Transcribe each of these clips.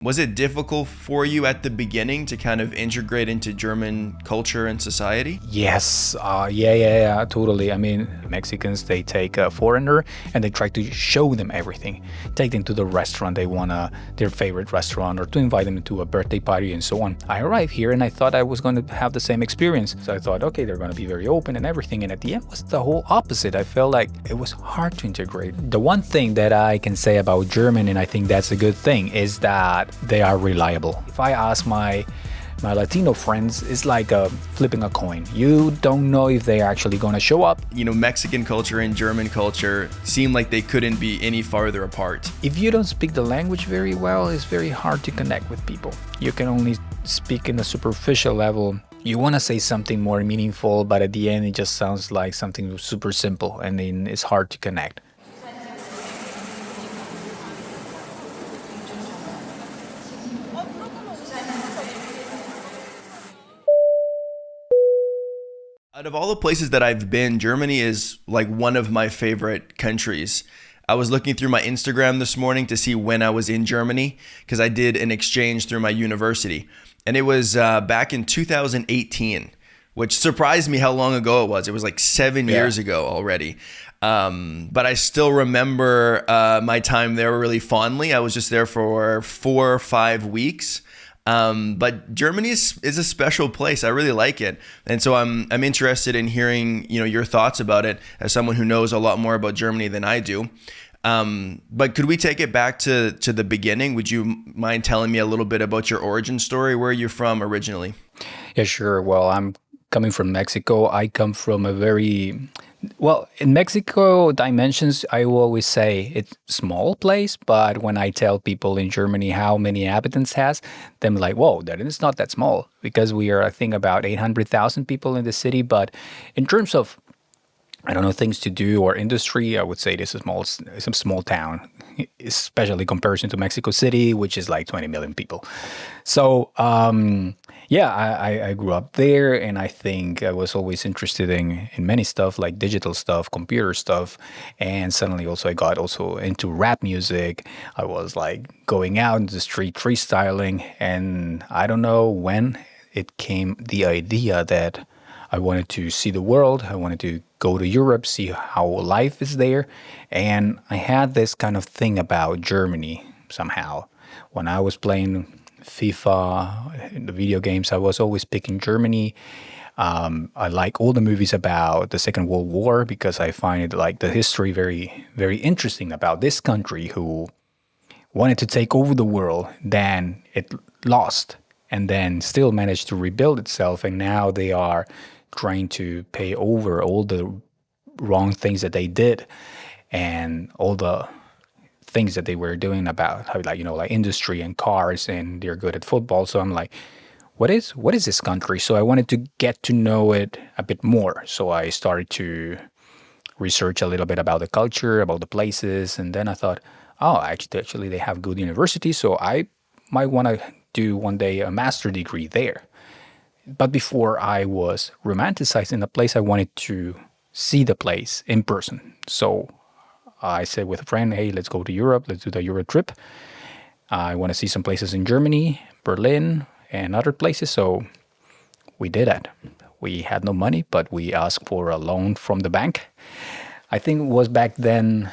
Was it difficult for you at the beginning to kind of integrate into German culture and society? Yes, yeah, totally. I mean, Mexicans, they take a foreigner and they try to show them everything. Take them to the restaurant they wanna, their favorite restaurant, or to invite them to a birthday party and so on. I arrived here and I thought I was going to have the same experience. So I thought, okay, they're going to be very open and everything. And at the end, it was the whole opposite. I felt like it was hard to integrate. The one thing that I can say about German, and I think that's a good thing, is that they are reliable. If I ask my Latino friends, it's like flipping a coin. You don't know if they're actually going to show up. Mexican culture and German culture seem like they couldn't be any farther apart. If you don't speak the language very well, it's very hard to connect with people. You can only speak in a superficial level. You want to say something more meaningful, but at the end, it just sounds like something super simple, and then it's hard to connect. Out of all the places that I've been, Germany is like one of my favorite countries. I was looking through my Instagram this morning to see when I was in Germany because I did an exchange through my university. And it was back in 2018, which surprised me how long ago it was. It was like 7 years ago already. But I still remember my time there really fondly. I was just there for 4 or 5 weeks. But Germany is a special place. I really like it. And so I'm interested in hearing, your thoughts about it as someone who knows a lot more about Germany than I do. But could we take it back to the beginning? Would you mind telling me a little bit about your origin story? Where are you from originally? Yeah, sure. Well, I'm coming from Mexico. I come from a in Mexico dimensions, I will always say it's a small place, but when I tell people in Germany how many inhabitants has, them like, whoa, that is not that small, because we are, I think, about 800,000 people in the city. But in terms of, I don't know, things to do or industry, I would say this is a small town, especially comparison to Mexico City, which is like 20 million people. So, I grew up there, and I think I was always interested in many stuff, like digital stuff, computer stuff, and suddenly also I got also into rap music. I was like going out in the street freestyling, and I don't know when it came the idea that I wanted to see the world. I wanted to go to Europe, see how life is there, and I had this kind of thing about Germany somehow. When I was playing FIFA, in the video games, I was always picking Germany. I like all the movies about the Second World War because I find it like the history very, very interesting about this country who wanted to take over the world, then it lost, and then still managed to rebuild itself, and now they are trying to pay over all the wrong things that they did and all the things that they were doing about how, like industry and cars, and they're good at football. So I'm like, what is this country? So I wanted to get to know it a bit more. So I started to research a little bit about the culture, about the places, and then I thought, oh, actually they have good universities, so I might want to do one day a master degree there. But before I was romanticizing the place, I wanted to see the place in person. So I said with a friend, hey, let's go to Europe. Let's do the Euro trip. I want to see some places in Germany, Berlin, and other places. So we did that. We had no money, but we asked for a loan from the bank. I think it was back then,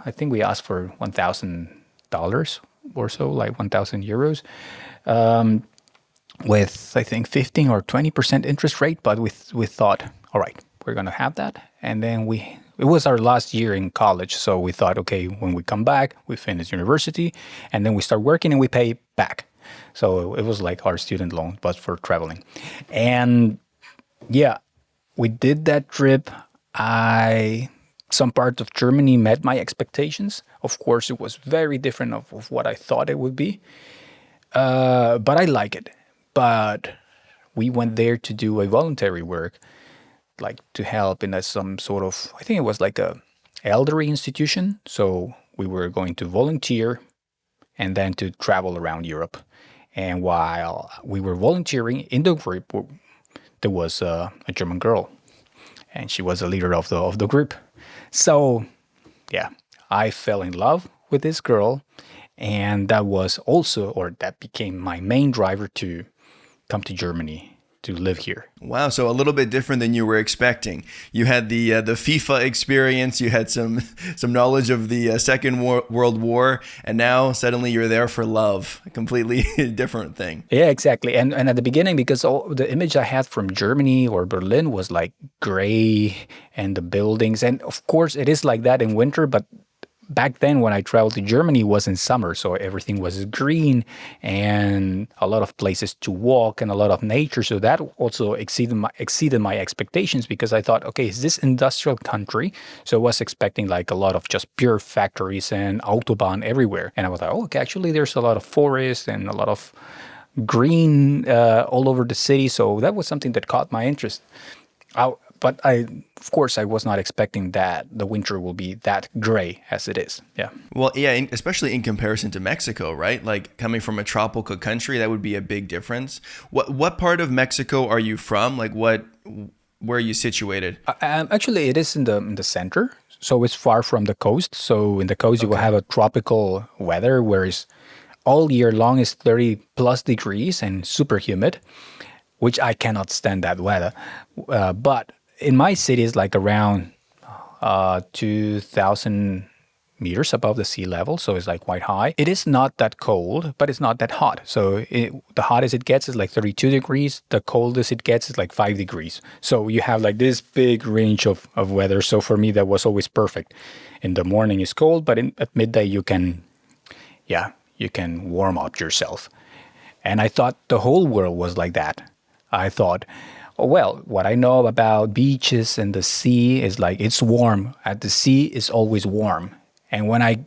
I think we asked for $1,000 or so, like 1,000 euros. With, I think, 15 or 20% interest rate. But we thought, all right, we're going to have that. And then it was our last year in college. So we thought, okay, when we come back, we finish university, and then we start working and we pay back. So it was like our student loan, but for traveling. And yeah, we did that trip. Some part of Germany met my expectations. Of course, it was very different of what I thought it would be. But I like it. But we went there to do a voluntary work, like to help in some sort of, I think it was like a elderly institution. So we were going to volunteer and then to travel around Europe. And while we were volunteering in the group, there was a German girl, and she was the leader of the group. So yeah, I fell in love with this girl, And that was also, or that became my main driver to come to Germany to live here. Wow, so a little bit different than you were expecting. You had the FIFA experience, you had some knowledge of the World War, and now suddenly you're there for love. A completely different thing. Yeah, exactly. And at the beginning, because all the image I had from Germany or Berlin was like gray and the buildings, and of course it is like that in winter, but back then when I traveled to Germany it was in summer, so everything was green and a lot of places to walk and a lot of nature. So that also exceeded my expectations, because I thought, okay, is this industrial country? So I was expecting like a lot of just pure factories and autobahn everywhere, and I was like, oh, okay, actually there's a lot of forest and a lot of green all over the city. So that was something that caught my interest. But of course, I was not expecting that the winter will be that gray as it is. Yeah. Well, yeah, especially in comparison to Mexico, right? Like coming from a tropical country, that would be a big difference. What part of Mexico are you from? Like where are you situated? Actually, it is in the center, so it's far from the coast. So in the coast, you will have a tropical weather, whereas all year long is 30 plus degrees and super humid, which I cannot stand that weather. But in my city, it's like around 2,000 meters above the sea level, so it's like quite high. It is not that cold, but it's not that hot. So the hottest it gets is like 32 degrees. The coldest it gets is like 5 degrees. So you have like this big range of weather. So for me, that was always perfect. In the morning it's cold, but at midday you can warm up yourself. And I thought the whole world was like that. I thought, oh, well, what I know about beaches and the sea is like it's warm. At the sea, it's always warm. And when I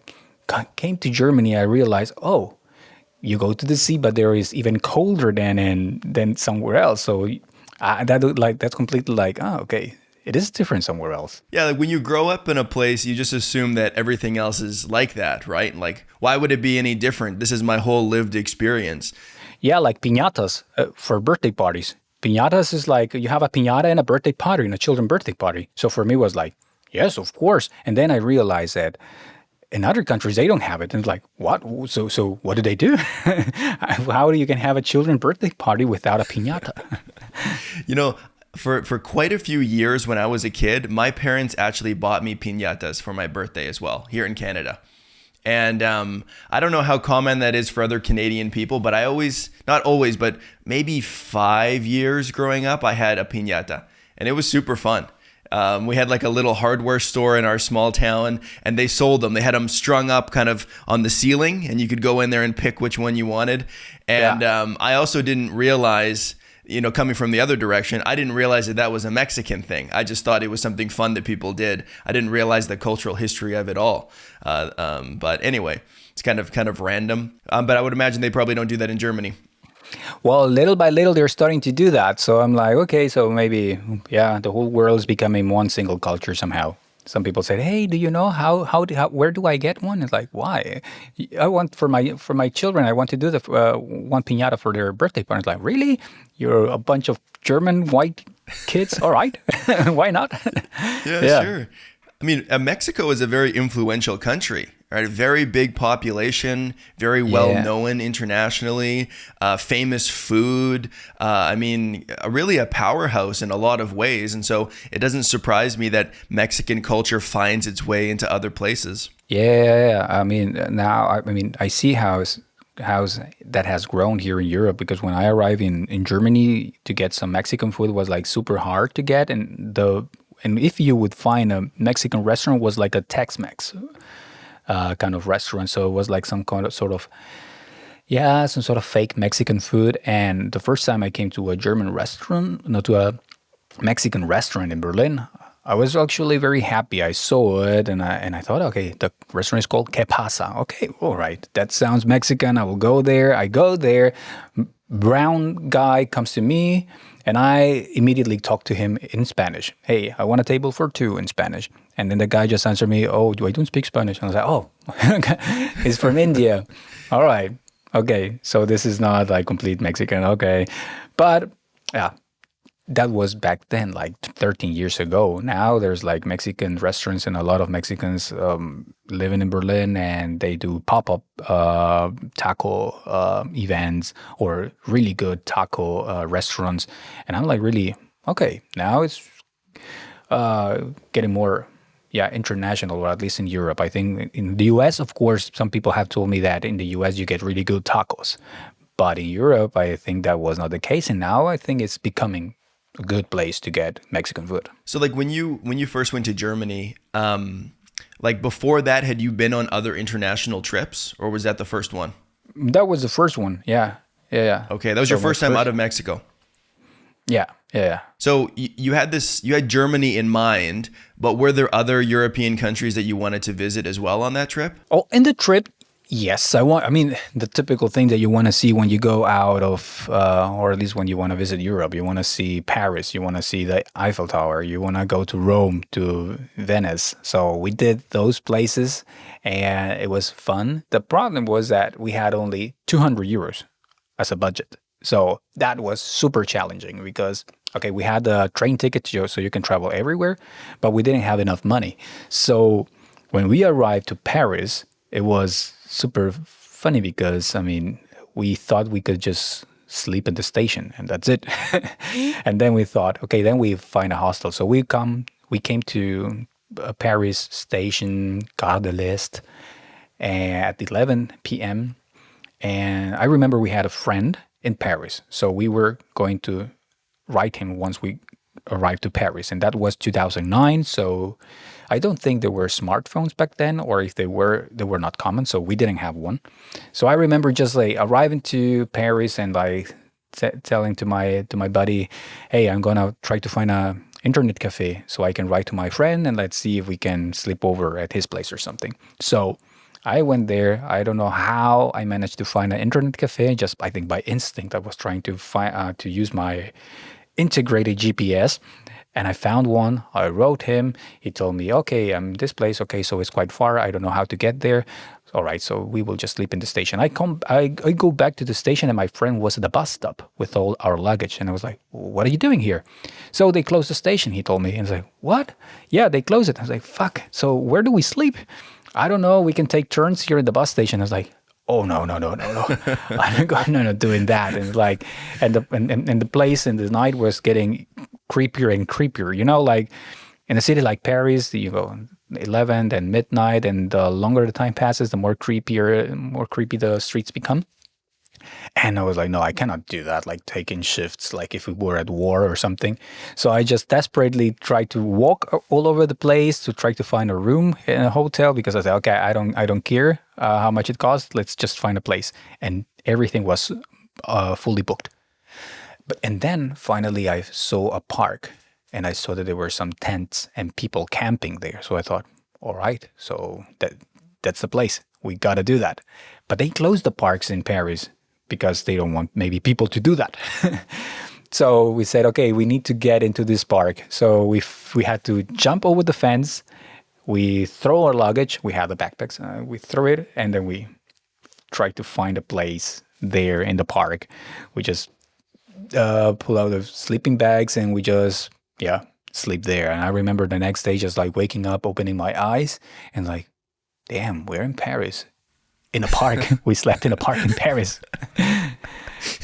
came to Germany, I realized, oh, you go to the sea, but there is even colder than somewhere else. So that's completely like, oh, okay, it is different somewhere else. Yeah, like when you grow up in a place, you just assume that everything else is like that, right? Like, why would it be any different? This is my whole lived experience. Yeah, like piñatas for birthday parties. Piñatas is like you have a piñata and a birthday party and a children's birthday party. So for me, it was like, yes, of course. And then I realized that in other countries, they don't have it. And it's like, what? So what do they do? How do you can have a children's birthday party without a piñata? You know, for quite a few years when I was a kid, my parents actually bought me piñatas for my birthday as well here in Canada. And I don't know how common that is for other Canadian people, but not always, but maybe 5 years growing up, I had a piñata. And it was super fun. We had like a little hardware store in our small town, and they sold them. They had them strung up kind of on the ceiling, and you could go in there and pick which one you wanted. And I also didn't realize, coming from the other direction, I didn't realize that was a Mexican thing. I just thought it was something fun that people did. I didn't realize the cultural history of it all. But anyway, it's kind of random. But I would imagine they probably don't do that in Germany. Well, little by little, they're starting to do that. So I'm like, okay, so maybe, the whole world is becoming one single culture somehow. Some people said, "Hey, do you know where do I get one?" It's like, why? I want for my children. I want to do the one piñata for their birthday party. It's like, really? You're a bunch of German white kids? All right, why not? Yeah, sure. I mean, Mexico is a very influential country, right? A very big population, very well known internationally, famous food. Really a powerhouse in a lot of ways. And so it doesn't surprise me that Mexican culture finds its way into other places. Yeah. I see how that has grown here in Europe, because when I arrived in Germany to get some Mexican food was like super hard to get, and if you would find a Mexican restaurant, was like a Tex-Mex kind of restaurant. So it was like some sort of fake Mexican food. And the first time I came to a Mexican restaurant in Berlin, I was actually very happy. I saw it and I thought, okay, the restaurant is called Que Pasa. Okay, all right, that sounds Mexican. I will go there. I go there. Brown guy comes to me, and I immediately talk to him in Spanish. Hey, I want a table for two in Spanish. And then the guy just answered me, oh, I don't speak Spanish. And I was like, oh, he's from India. All right. Okay. So this is not like complete Mexican. Okay. But yeah, that was back then, like 13 years ago. Now there's like Mexican restaurants, and a lot of Mexicans living in Berlin, and they do pop-up taco events or really good taco restaurants. And I'm like, really, okay, now it's getting more, yeah, international, or at least in Europe. I think in the US, of course, some people have told me that in the US you get really good tacos. But in Europe, I think that was not the case. And now I think it's becoming a good place to get Mexican food. So like when you first went to Germany, like before that, had you been on other international trips, or was that the first one? That was the first one. Yeah. Yeah. Yeah. Okay, that was So your my first time out first, of Mexico. yeah. Yeah. Yeah. So you had Germany in mind, but were there other European countries that you wanted to visit as well on that trip? Oh, in the trip, yes. I mean, the typical thing that you want to see when you go out of, or at least when you want to visit Europe, you want to see Paris, you want to see the Eiffel Tower, you want to go to Rome, to Venice. So we did those places, and it was fun. The problem was that we had only 200 euros as a budget. So that was super challenging because, okay, we had the train ticket so you can travel everywhere, but we didn't have enough money. So when we arrived to Paris, it was super funny because, I mean, we thought we could just sleep in the station and that's it. And then we thought, okay, then we find a hostel. So we came to Paris station, Gare de l'Est, at 11 p.m. And I remember we had a friend in Paris. So we were going to write him once we arrived to Paris. And that was 2009. So I don't think there were smartphones back then, or if they were not common. So we didn't have one. So I remember just like arriving to Paris and like telling to my buddy, hey, I'm going to try to find a internet cafe so I can write to my friend and let's see if we can sleep over at his place or something. So I went there. I don't know how I managed to find an internet cafe. Just I think by instinct, I was trying to find to use my integrated GPS, and I found one. I wrote him. He told me, "Okay, I'm this place. Okay, so it's quite far. I don't know how to get there. All right, so we will just sleep in the station." I go back to the station, and my friend was at the bus stop with all our luggage, and I was like, "What are you doing here?" So they closed the station. He told me, and I was like, "What? Yeah, they closed it." I was like, "Fuck. So where do we sleep?" I don't know. We can take turns here at the bus station. I was like, oh no, no, no, no, no. I'm not doing that. And like, and the place in the night was getting creepier and creepier. You know, like in a city like Paris, you go 11 and midnight, and the longer the time passes, the more creepy the streets become. And I was like, no, I cannot do that, like taking shifts, like if we were at war or something. So I just desperately tried to walk all over the place to try to find a room in a hotel because I said, okay, I don't care how much it costs. Let's just find a place. And everything was fully booked. And then finally I saw a park and I saw that there were some tents and people camping there. So I thought, all right, so that's the place. We got to do that. But they closed the parks in Paris because they don't want maybe people to do that. So we said, okay, we need to get into this park. So we had to jump over the fence. We throw our luggage. We had the backpacks. We throw it, and then we try to find a place there in the park. We just pull out the sleeping bags and we just, yeah, sleep there. And I remember the next day just like waking up, opening my eyes and like, damn, we're in Paris. In a park. We slept in a park in Paris.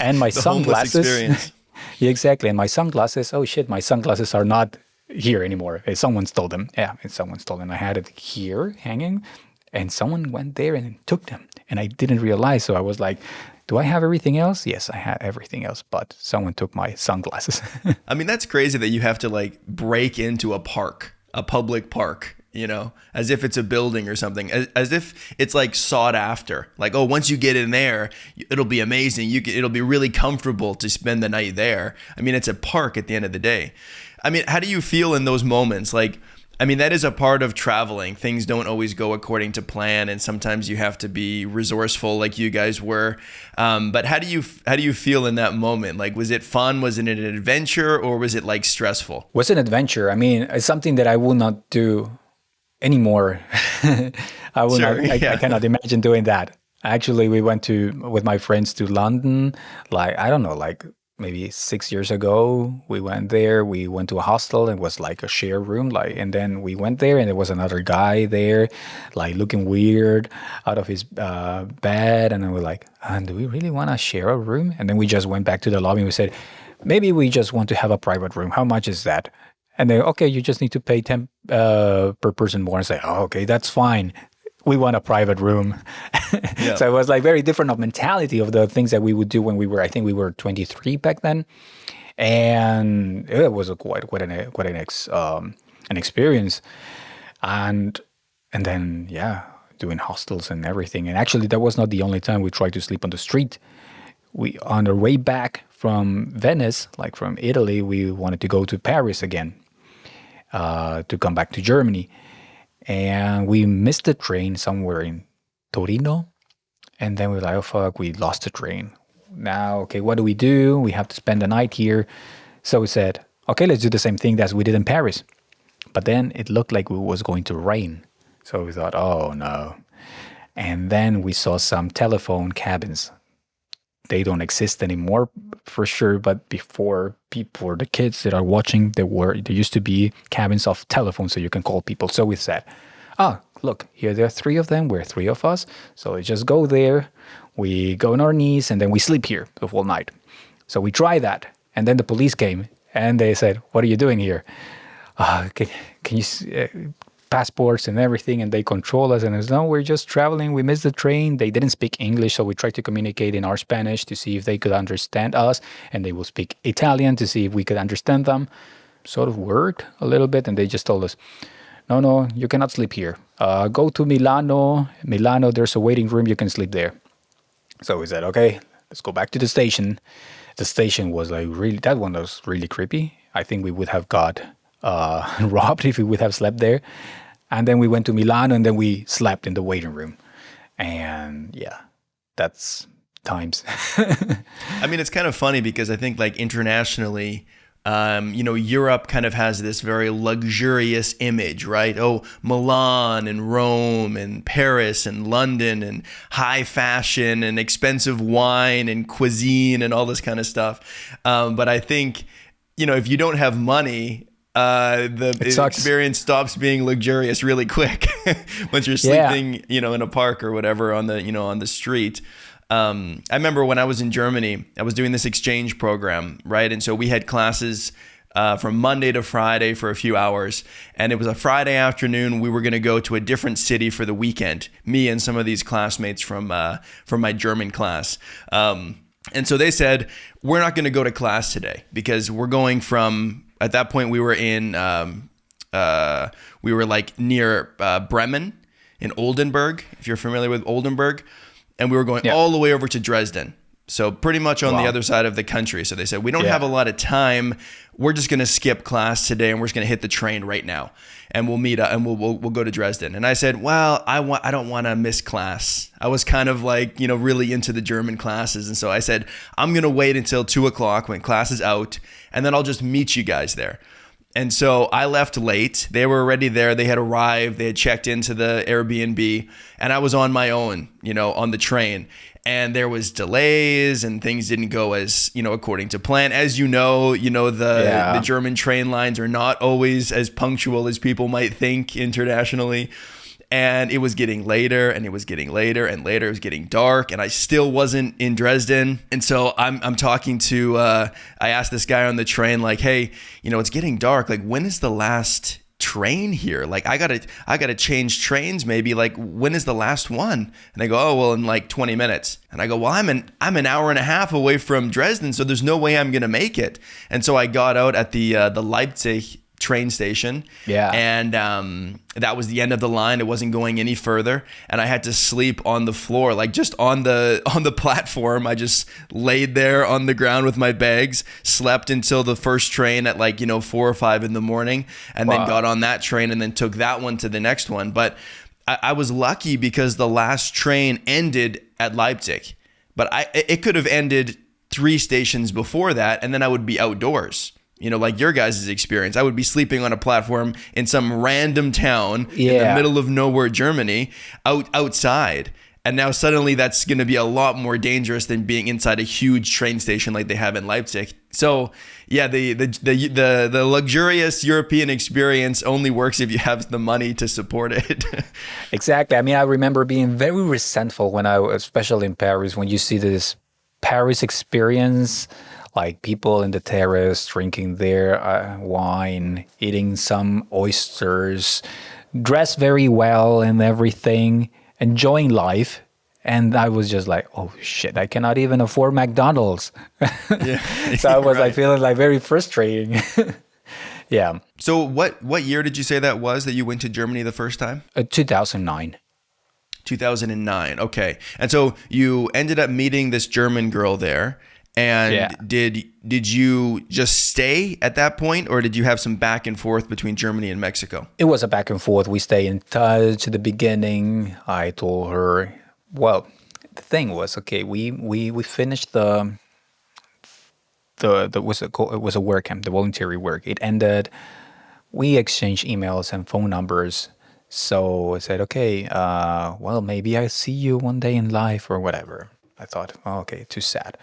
And my The homeless sunglasses. experience. Yeah, exactly. And my sunglasses, oh shit, my sunglasses are not here anymore. Someone stole them. Yeah, someone stole them. I had it here hanging and someone went there and took them. And I didn't realize. So I was like, do I have everything else? Yes, I had everything else, but someone took my sunglasses. I mean, that's crazy that you have to like break into a park, a public park, as if it's a building or something, as if it's like sought after. Like, oh, once you get in there, it'll be amazing. It'll be really comfortable to spend the night there. I mean, it's a park at the end of the day. I mean, how do you feel in those moments? Like, I mean, that is a part of traveling. Things don't always go according to plan, and sometimes you have to be resourceful, like you guys were. But how do you feel in that moment? Like, was it fun? Was it an adventure, or was it like stressful? Was an adventure. I mean, it's something that I would not do anymore. I will Sure, not. yeah. I cannot imagine doing that. Actually, we went with my friends to London. Like I don't know, like maybe 6 years ago. We went there. We went to a hostel. And it was like a share room. Like, and then we went there, and there was another guy there, like looking weird out of his bed. And then we're like, do we really want to share a room? And then we just went back to the lobby and we said, maybe we just want to have a private room. How much is that? And they, okay, you just need to pay 10 per person more. And say, oh, okay, that's fine. We want a private room. Yeah. So it was like very different of mentality of the things that we would do when we were, I think we were 23 back then. And it was quite an experience. And then, yeah, doing hostels and everything. And actually, that was not the only time we tried to sleep on the street. We, on our way back from Venice, like from Italy, we wanted to go to Paris again, to come back to Germany. And we missed the train somewhere in Torino. And then we were like, oh, fuck, we lost the train. Now, okay, what do? We have to spend the night here. So we said, okay, let's do the same thing as we did in Paris. But then it looked like it was going to rain. So we thought, oh, no. And then we saw some telephone cabins. They don't exist anymore for sure, but before, people or the kids that are watching, there used to be cabins of telephones so you can call people. So we said, look, here there are three of them, we're three of us, so we just go there, we go on our knees, and then we sleep here the whole night. So we tried that, and then the police came and they said, what are you doing here? Can you passports and everything, and they control us, and it's, no, we're just traveling, we missed the train. They didn't speak English, so we tried to communicate in our Spanish to see if they could understand us, and they will speak Italian to see if we could understand them. Sort of worked a little bit, and they just told us, no, you cannot sleep here. Go to Milano, there's a waiting room, you can sleep there. So we said, okay, let's go back to the station. The station was like that one was really creepy. I think we would have got robbed if we would have slept there. And then we went to Milano, and then we slept in the waiting room. And yeah, that's times. I mean, it's kind of funny because I think like internationally, Europe kind of has this very luxurious image, right? Oh, Milan and Rome and Paris and London and high fashion and expensive wine and cuisine and all this kind of stuff. But I think, if you don't have money, the experience stops being luxurious really quick once you're sleeping, in a park or whatever on the street. I remember when I was in Germany, I was doing this exchange program, right? And so we had classes from Monday to Friday for a few hours. And it was a Friday afternoon. We were going to go to a different city for the weekend, me and some of these classmates from my German class. And so they said, we're not going to go to class today because we're going from... At that point, we were like near Bremen in Oldenburg, if you're familiar with Oldenburg. And we were going all the way over to Dresden. So pretty much on the other side of the country. So they said, we don't have a lot of time. We're just going to skip class today, and we're just going to hit the train right now. And we'll meet up, and we'll go to Dresden. And I said, well, I don't want to miss class. I was kind of like, really into the German classes. And so I said, I'm going to wait until 2:00 when class is out, and then I'll just meet you guys there. And so I left late. They were already there. They had arrived. They had checked into the Airbnb, and I was on my own, on the train. And there was delays, and things didn't go as, according to plan. As the German train lines are not always as punctual as people might think internationally. And it was getting later, and it was getting later and later. It was getting dark, and I still wasn't in Dresden. And so I'm talking to, I asked this guy on the train, like, hey, it's getting dark. Like, when is the last train here? Like, I gotta change trains maybe. Like, when is the last one? And they go, oh, well, in like 20 minutes. And I go, well, I'm an hour and a half away from Dresden, so there's no way I'm gonna make it. And so I got out at the Leipzig train station, and that was the end of the line. It wasn't going any further, and I had to sleep on the floor, like just on the platform. I just laid there on the ground with my bags, slept until the first train at 4 or 5 in the morning, and then got on that train and then took that one to the next one. But I was lucky because the last train ended at Leipzig, but it could have ended 3 stations before that, and then I would be outdoors. Like your guys' experience. I would be sleeping on a platform in some random town in the middle of nowhere, Germany, outside. And now suddenly that's going to be a lot more dangerous than being inside a huge train station like they have in Leipzig. So yeah, the luxurious European experience only works if you have the money to support it. Exactly. I mean, I remember being very resentful when I was, especially in Paris, when you see this Paris experience, like people in the terrace drinking their wine, eating some oysters, dressed very well and everything, enjoying life. And I was just like, oh shit, I cannot even afford McDonald's. Yeah, So I was like right. feeling like very frustrating. Yeah. So what year did you say that was that you went to Germany the first time? 2009. 2009. Okay. And so you ended up meeting this German girl there. Yeah. And did you just stay at that point, or did you have some back and forth between Germany and Mexico? It was a back and forth. We stay in touch at the beginning. I told her, well, the thing was, okay, we finished the was it was a work camp, the voluntary work. It ended. We exchanged emails and phone numbers. So I said, okay, well, maybe I see you one day in life or whatever. I thought, oh, okay, too sad.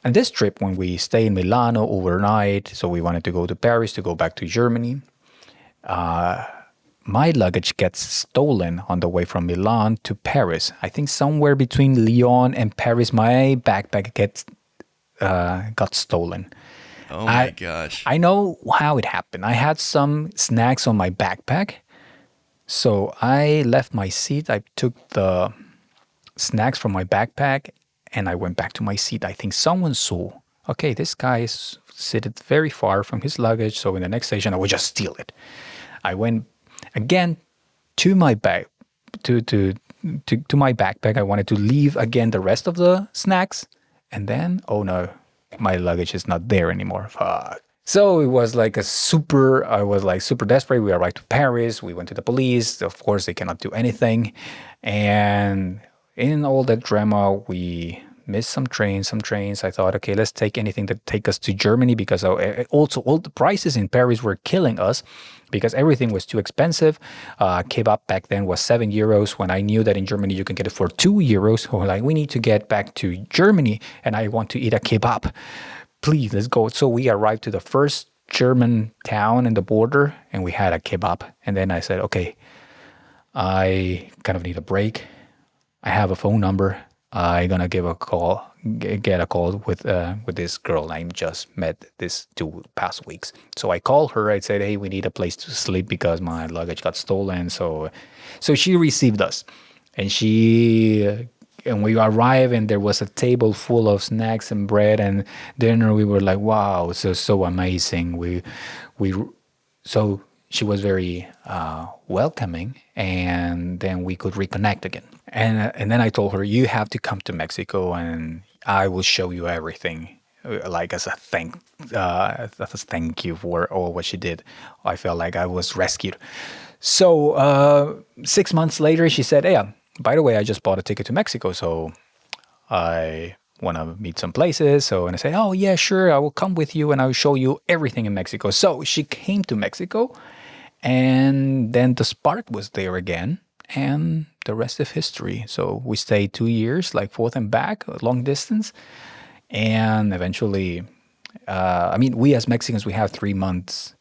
And this trip, when we stay in Milano overnight, so we wanted to go to Paris to go back to Germany. My luggage gets stolen on the way from Milan to Paris. I think somewhere between Lyon and Paris, my backpack got stolen. Oh my I gosh. I know how it happened. I had some snacks on my backpack, so I left my seat. I took the snacks from my backpack and I went back to my seat. I think someone saw, okay, this guy is seated very far from his luggage, so in the next station I would just steal it. I went again to my bag to my backpack. I wanted to leave again the rest of the snacks, and then oh no, my luggage is not there anymore. Fuck. So it was like I was like super desperate. We arrived to Paris. We went to the police. Of course, they cannot do anything. And in all that drama, we missed some trains. I thought, okay, let's take anything that take us to Germany because also all the prices in Paris were killing us because everything was too expensive. Kebab back then was €7 when I knew that in Germany you can get it for €2. So we're like, we need to get back to Germany and I want to eat a kebab. Please, let's go. So we arrived to the first German town in the border and we had a kebab. And then I said, okay, I kind of need a break. I have a phone number. I'm gonna give a call, get a call with this girl I just met this 2 past weeks. So I called her. I said, hey, we need a place to sleep because my luggage got stolen. So she received us, and and we arrived, and there was a table full of snacks and bread and dinner. We were like, wow, so amazing. We so she was very welcoming, and then we could reconnect again. And then I told her, you have to come to Mexico, and I will show you everything, like as a thank you for all what she did. I felt like I was rescued. So 6 months later, she said, "Yeah, by the way, I just bought a ticket to Mexico, so I want to meet some places." So, and I said, "Oh yeah, sure, I will come with you, and I will show you everything in Mexico." So she came to Mexico, and then the spark was there again, and the rest is history. So we stayed 2 years, like forth and back, long distance, and eventually, I mean, we as Mexicans, we have 3 months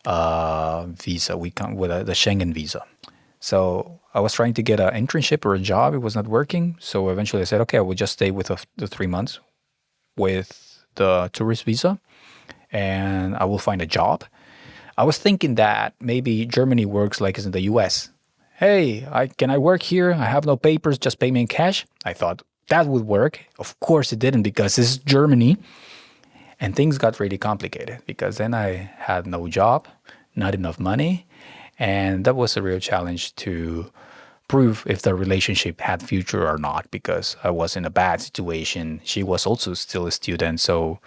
visa. We come with the Schengen visa. So I was trying to get an internship or a job. It was not working. So eventually I said, okay, I will just stay with the 3 months with the tourist visa and I will find a job. I was thinking that maybe Germany works like it's in the US. Hey, can I work here? I have no papers, just pay me in cash. I thought that would work. Of course it didn't because this is Germany. And things got really complicated because then I had no job, not enough money. And that was a real challenge to prove if the relationship had future or not because I was in a bad situation. She was also still a student. So,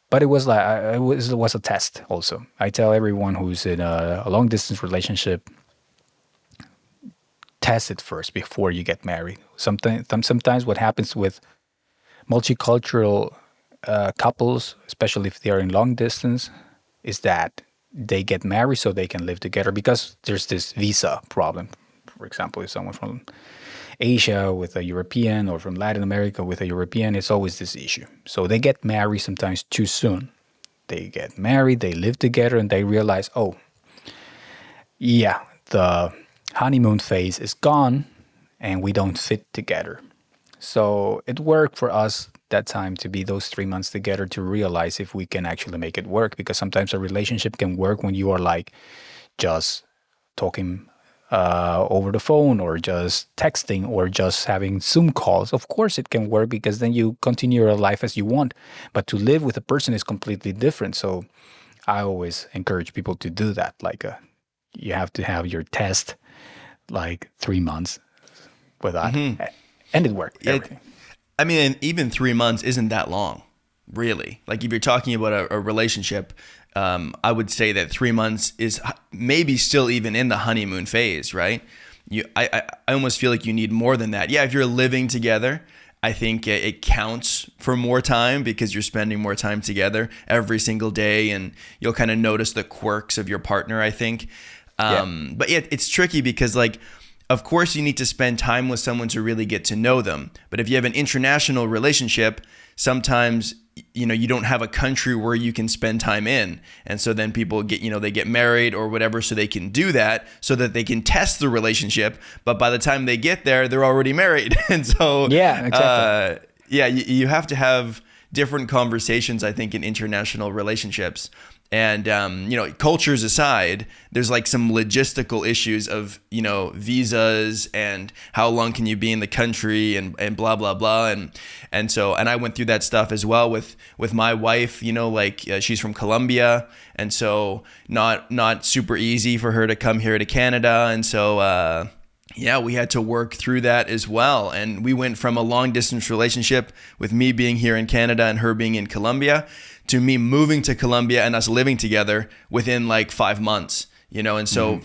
but it was like, it was a test also. I tell everyone who's in a long distance relationship, test it first before you get married. Sometimes what happens with multicultural couples, especially if they are in long distance, is that they get married so they can live together because there's this visa problem. For example, if someone from Asia with a European or from Latin America with a European, it's always this issue. So they get married sometimes too soon. They get married, they live together, and they realize, oh, yeah, the honeymoon phase is gone and we don't fit together. So it worked for us that time to be those 3 months together to realize if we can actually make it work. Because sometimes a relationship can work when you are like just talking over the phone or just texting or just having Zoom calls. Of course, it can work because then you continue your life as you want. But to live with a person is completely different. So I always encourage people to do that. Like you have to have your test like 3 months with that. And it worked. It, Everything. I mean, even 3 months isn't that long, really. Like if you're talking about a relationship, I would say that 3 months is maybe still even in the honeymoon phase, right? I almost feel like you need more than that. Yeah, if you're living together, I think it counts for more time because you're spending more time together every single day, and you'll kind of notice the quirks of your partner, I think. But yeah, it's tricky because like, of course you need to spend time with someone to really get to know them. But if you have an international relationship, sometimes, you know, you don't have a country where you can spend time in. And so then people get, you know, they get married or whatever so they can do that so that they can test the relationship. But by the time they get there, they're already married. And so, Yeah, exactly. yeah, you have to have different conversations, I think, in international relationships. And, you know, cultures aside, there's like some logistical issues of, you know, visas and how long can you be in the country and blah, blah, blah. And so, and I went through that stuff as well with my wife, you know, like she's from Colombia. And so not super easy for her to come here to Canada. And so, yeah, we had to work through that as well. And we went from a long distance relationship with me being here in Canada and her being in Colombia to me moving to Colombia and us living together within like 5 months, you know? And so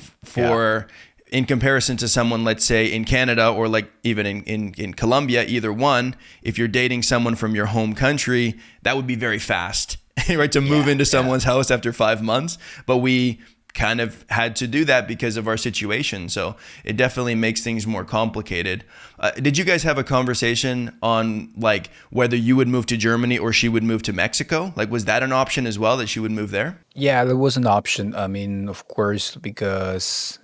in comparison to someone, let's say in Canada or like even in Colombia, either one, if you're dating someone from your home country, that would be very fast, right? To move into someone's house after 5 months. But we kind of had to do that because of our situation. So it definitely makes things more complicated. Did you guys have a conversation on like whether you would move to Germany or she would move to Mexico? Like, was that an option as well, that she would move there? Yeah, there was an option. I mean, of course, because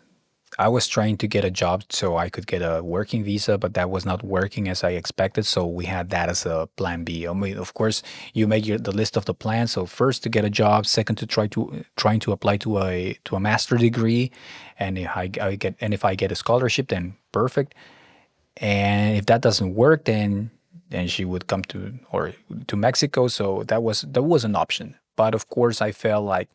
I was trying to get a job so I could get a working visa, but that was not working as I expected. So we had that as a plan B. I mean, of course, you make the list of the plans. So first to get a job, second to trying to apply to a master degree, and if I get a scholarship, then perfect. And if that doesn't work, then she would come to Mexico. So that was an option. But of course, I felt like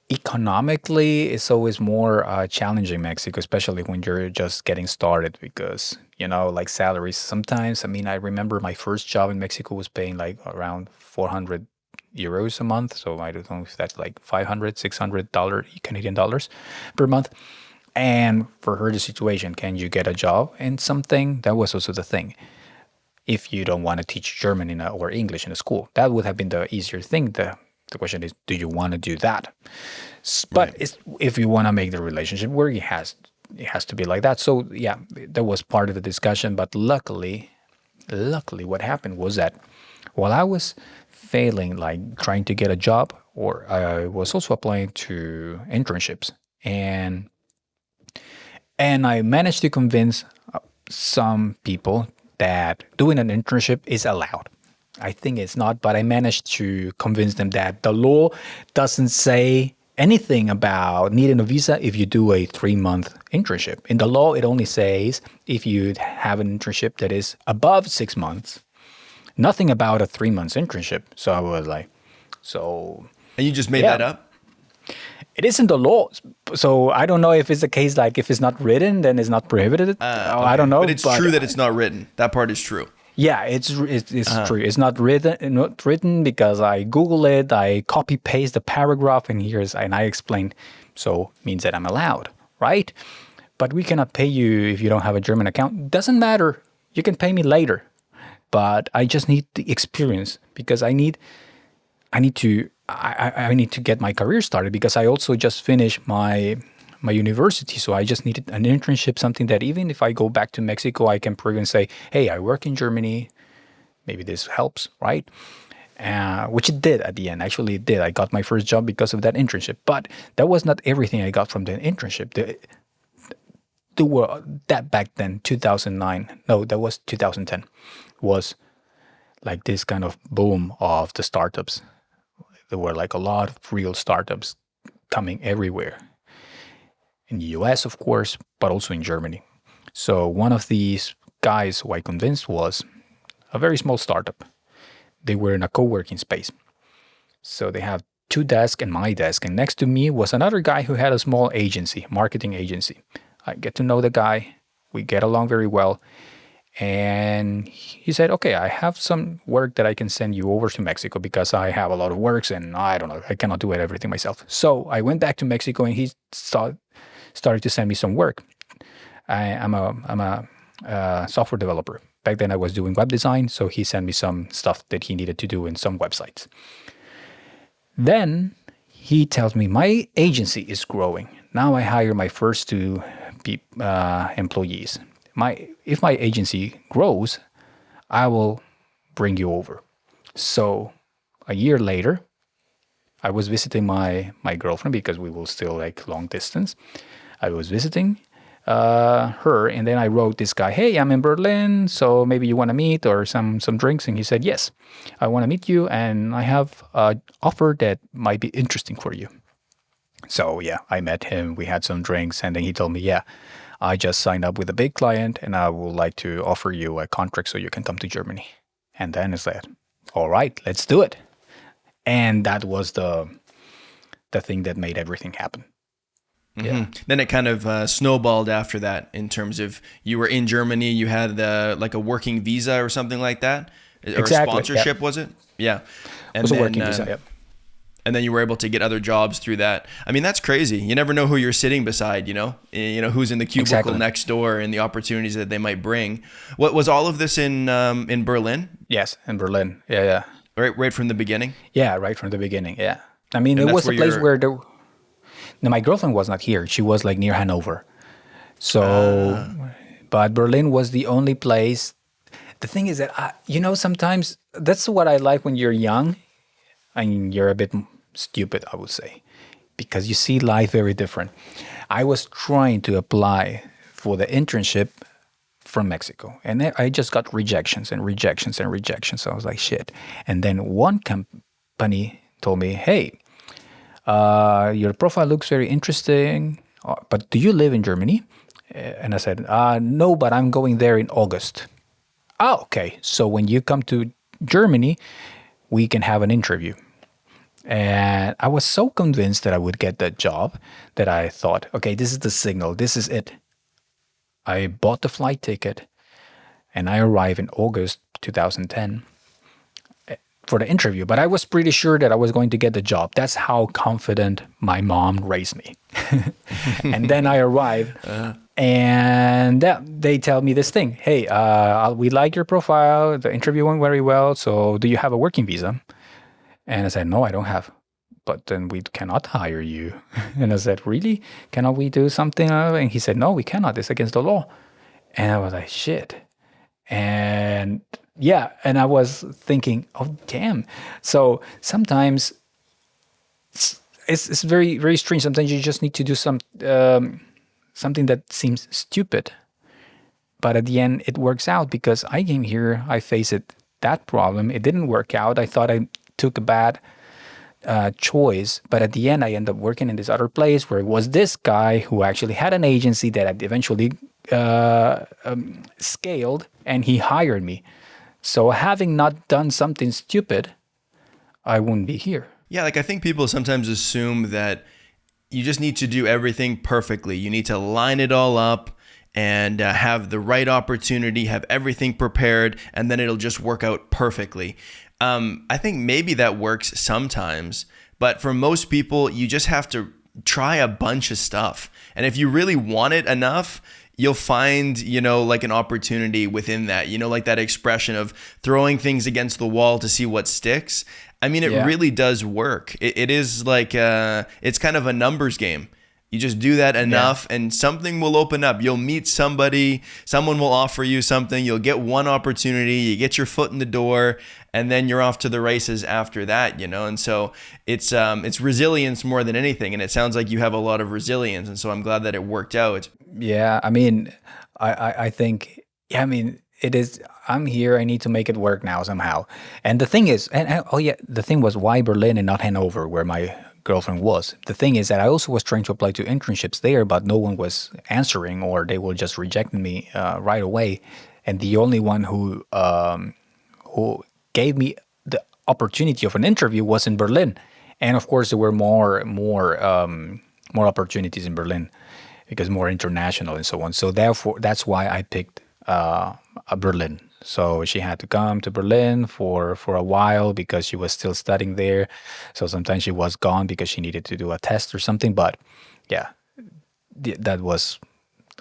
economically it's always more challenging in Mexico, especially when you're just getting started, because like salaries sometimes, I mean, I remember my first job in Mexico was paying like around 400 euros a month, so I don't know if that's like 500 $600 Canadian dollars per month. And for her, the situation, can you get a job in something? That was also the thing. If you don't want to teach German or English in a school, that would have been the easier thing. The question is, do you want to do that? But if you want to make the relationship work, it has to be like that. So yeah, that was part of the discussion. But luckily, what happened was that while I was failing, like trying to get a job, or I was also applying to internships, and I managed to convince some people that doing an internship is allowed. I think it's not, but I managed to convince them that the law doesn't say anything about needing a visa if you do a 3-month internship. In the law, it only says if you have an internship that is above 6 months. Nothing about a 3 months internship. So I was like, And you just made yeah. that up? It isn't the law. So I don't know if it's a case like if it's not written, then it's not prohibited. I don't know. But it's true that it's not written. That part is true. Yeah, it's true. It's not written because I Google it, I copy paste the paragraph, and I explain. So means that I'm allowed, right? But we cannot pay you if you don't have a German account. Doesn't matter. You can pay me later, but I just need the experience because I need to get my career started, because I also just finished my my university. So I just needed an internship, something that even if I go back to Mexico, I can prove and say, hey, I work in Germany. Maybe this helps, right? Which it did at the end. Actually, it did. I got my first job because of that internship. But that was not everything I got from the internship. The world that back then, 2009, no, that was 2010, was like this kind of boom of the startups. There were like a lot of real startups coming everywhere. In the US, of course, but also in Germany. So one of these guys who I convinced was a very small startup. They were in a co-working space. So they have two desks and my desk. And next to me was another guy who had a small agency, marketing agency. I get to know the guy. We get along very well. And he said, okay, I have some work that I can send you over to Mexico because I have a lot of works and I don't know, I cannot do everything myself. So I went back to Mexico and he started to send me some work. I'm a software developer. Back then I was doing web design, so he sent me some stuff that he needed to do in some websites. Then he tells me my agency is growing. Now I hire my first two employees. If my agency grows, I will bring you over. So a year later, I was visiting my girlfriend because we were still like long distance. I was visiting her, and then I wrote this guy, hey, I'm in Berlin, so maybe you want to meet or some drinks. And he said, yes, I want to meet you, and I have an offer that might be interesting for you. So yeah, I met him, we had some drinks, and then he told me, yeah, I just signed up with a big client and I would like to offer you a contract so you can come to Germany. And then it's like, all right, let's do it. And that was the thing that made everything happen. Mm-hmm. Yeah. Then it kind of snowballed after that in terms of you were in Germany, you had like a working visa or something like that? Or exactly, sponsorship, was it? Yeah. And it was a working visa, yeah. And then you were able to get other jobs through that. I mean, that's crazy. You never know who you're sitting beside, you know who's in the cubicle next door and the opportunities that they might bring. What was all of this in Berlin? Yes, in Berlin. Yeah. Right from the beginning? Yeah, right from the beginning. Yeah. I mean, it was a place where my girlfriend was not here. She was like near Hanover. So, but Berlin was the only place. The thing is that, sometimes that's what I like when you're young and you're a bit stupid, I would say, because you see life very different. I was trying to apply for the internship from Mexico, and I just got rejections and rejections and rejections. So I was like, shit. And then one company told me, hey, your profile looks very interesting, but do you live in Germany? And I said, no, but I'm going there in August. Oh, okay. So when you come to Germany, we can have an interview. And I was so convinced that I would get that job that I thought, okay, this is the signal. This is it. I bought the flight ticket and I arrived in August 2010 for the interview. But I was pretty sure that I was going to get the job. That's how confident my mom raised me. And then I arrived and they tell me this thing. Hey, we like your profile. The interview went very well. So do you have a working visa? And I said, no, I don't have. But then we cannot hire you. And I said, really? Cannot we do something? And he said, no, we cannot. It's against the law. And I was like, shit. And yeah, and I was thinking, oh, damn. So sometimes it's very, very strange. Sometimes you just need to do something that seems stupid. But at the end, it works out because I came here, I faced that problem. It didn't work out. I thought I took a bad choice, but at the end I ended up working in this other place where it was this guy who actually had an agency that had eventually scaled, and he hired me. So having not done something stupid, I wouldn't be here. Yeah, like I think people sometimes assume that you just need to do everything perfectly. You need to line it all up and have the right opportunity, have everything prepared, and then it'll just work out perfectly. I think maybe that works sometimes, but for most people, you just have to try a bunch of stuff. And if you really want it enough, you'll find, like an opportunity within that, like that expression of throwing things against the wall to see what sticks. I mean, it really does work. It is like, it's kind of a numbers game. You just do that Yeah. enough and something will open up. You'll meet somebody, someone will offer you something, you'll get one opportunity, you get your foot in the door, and then you're off to the races after that, you know? And so it's resilience more than anything. And it sounds like you have a lot of resilience. And so I'm glad that it worked out. Yeah, I mean, I think, yeah, I mean, it is. I'm here. I need to make it work now somehow. And the thing is, oh yeah, the thing was why Berlin and not Hanover, where my girlfriend was. The thing is that I also was trying to apply to internships there, but no one was answering, or they were just rejecting me right away. And the only one who gave me the opportunity of an interview was in Berlin. And of course, there were more opportunities in Berlin because more international and so on. So therefore, that's why I picked Berlin. So she had to come to Berlin for a while because she was still studying there. So sometimes she was gone because she needed to do a test or something. But yeah, that was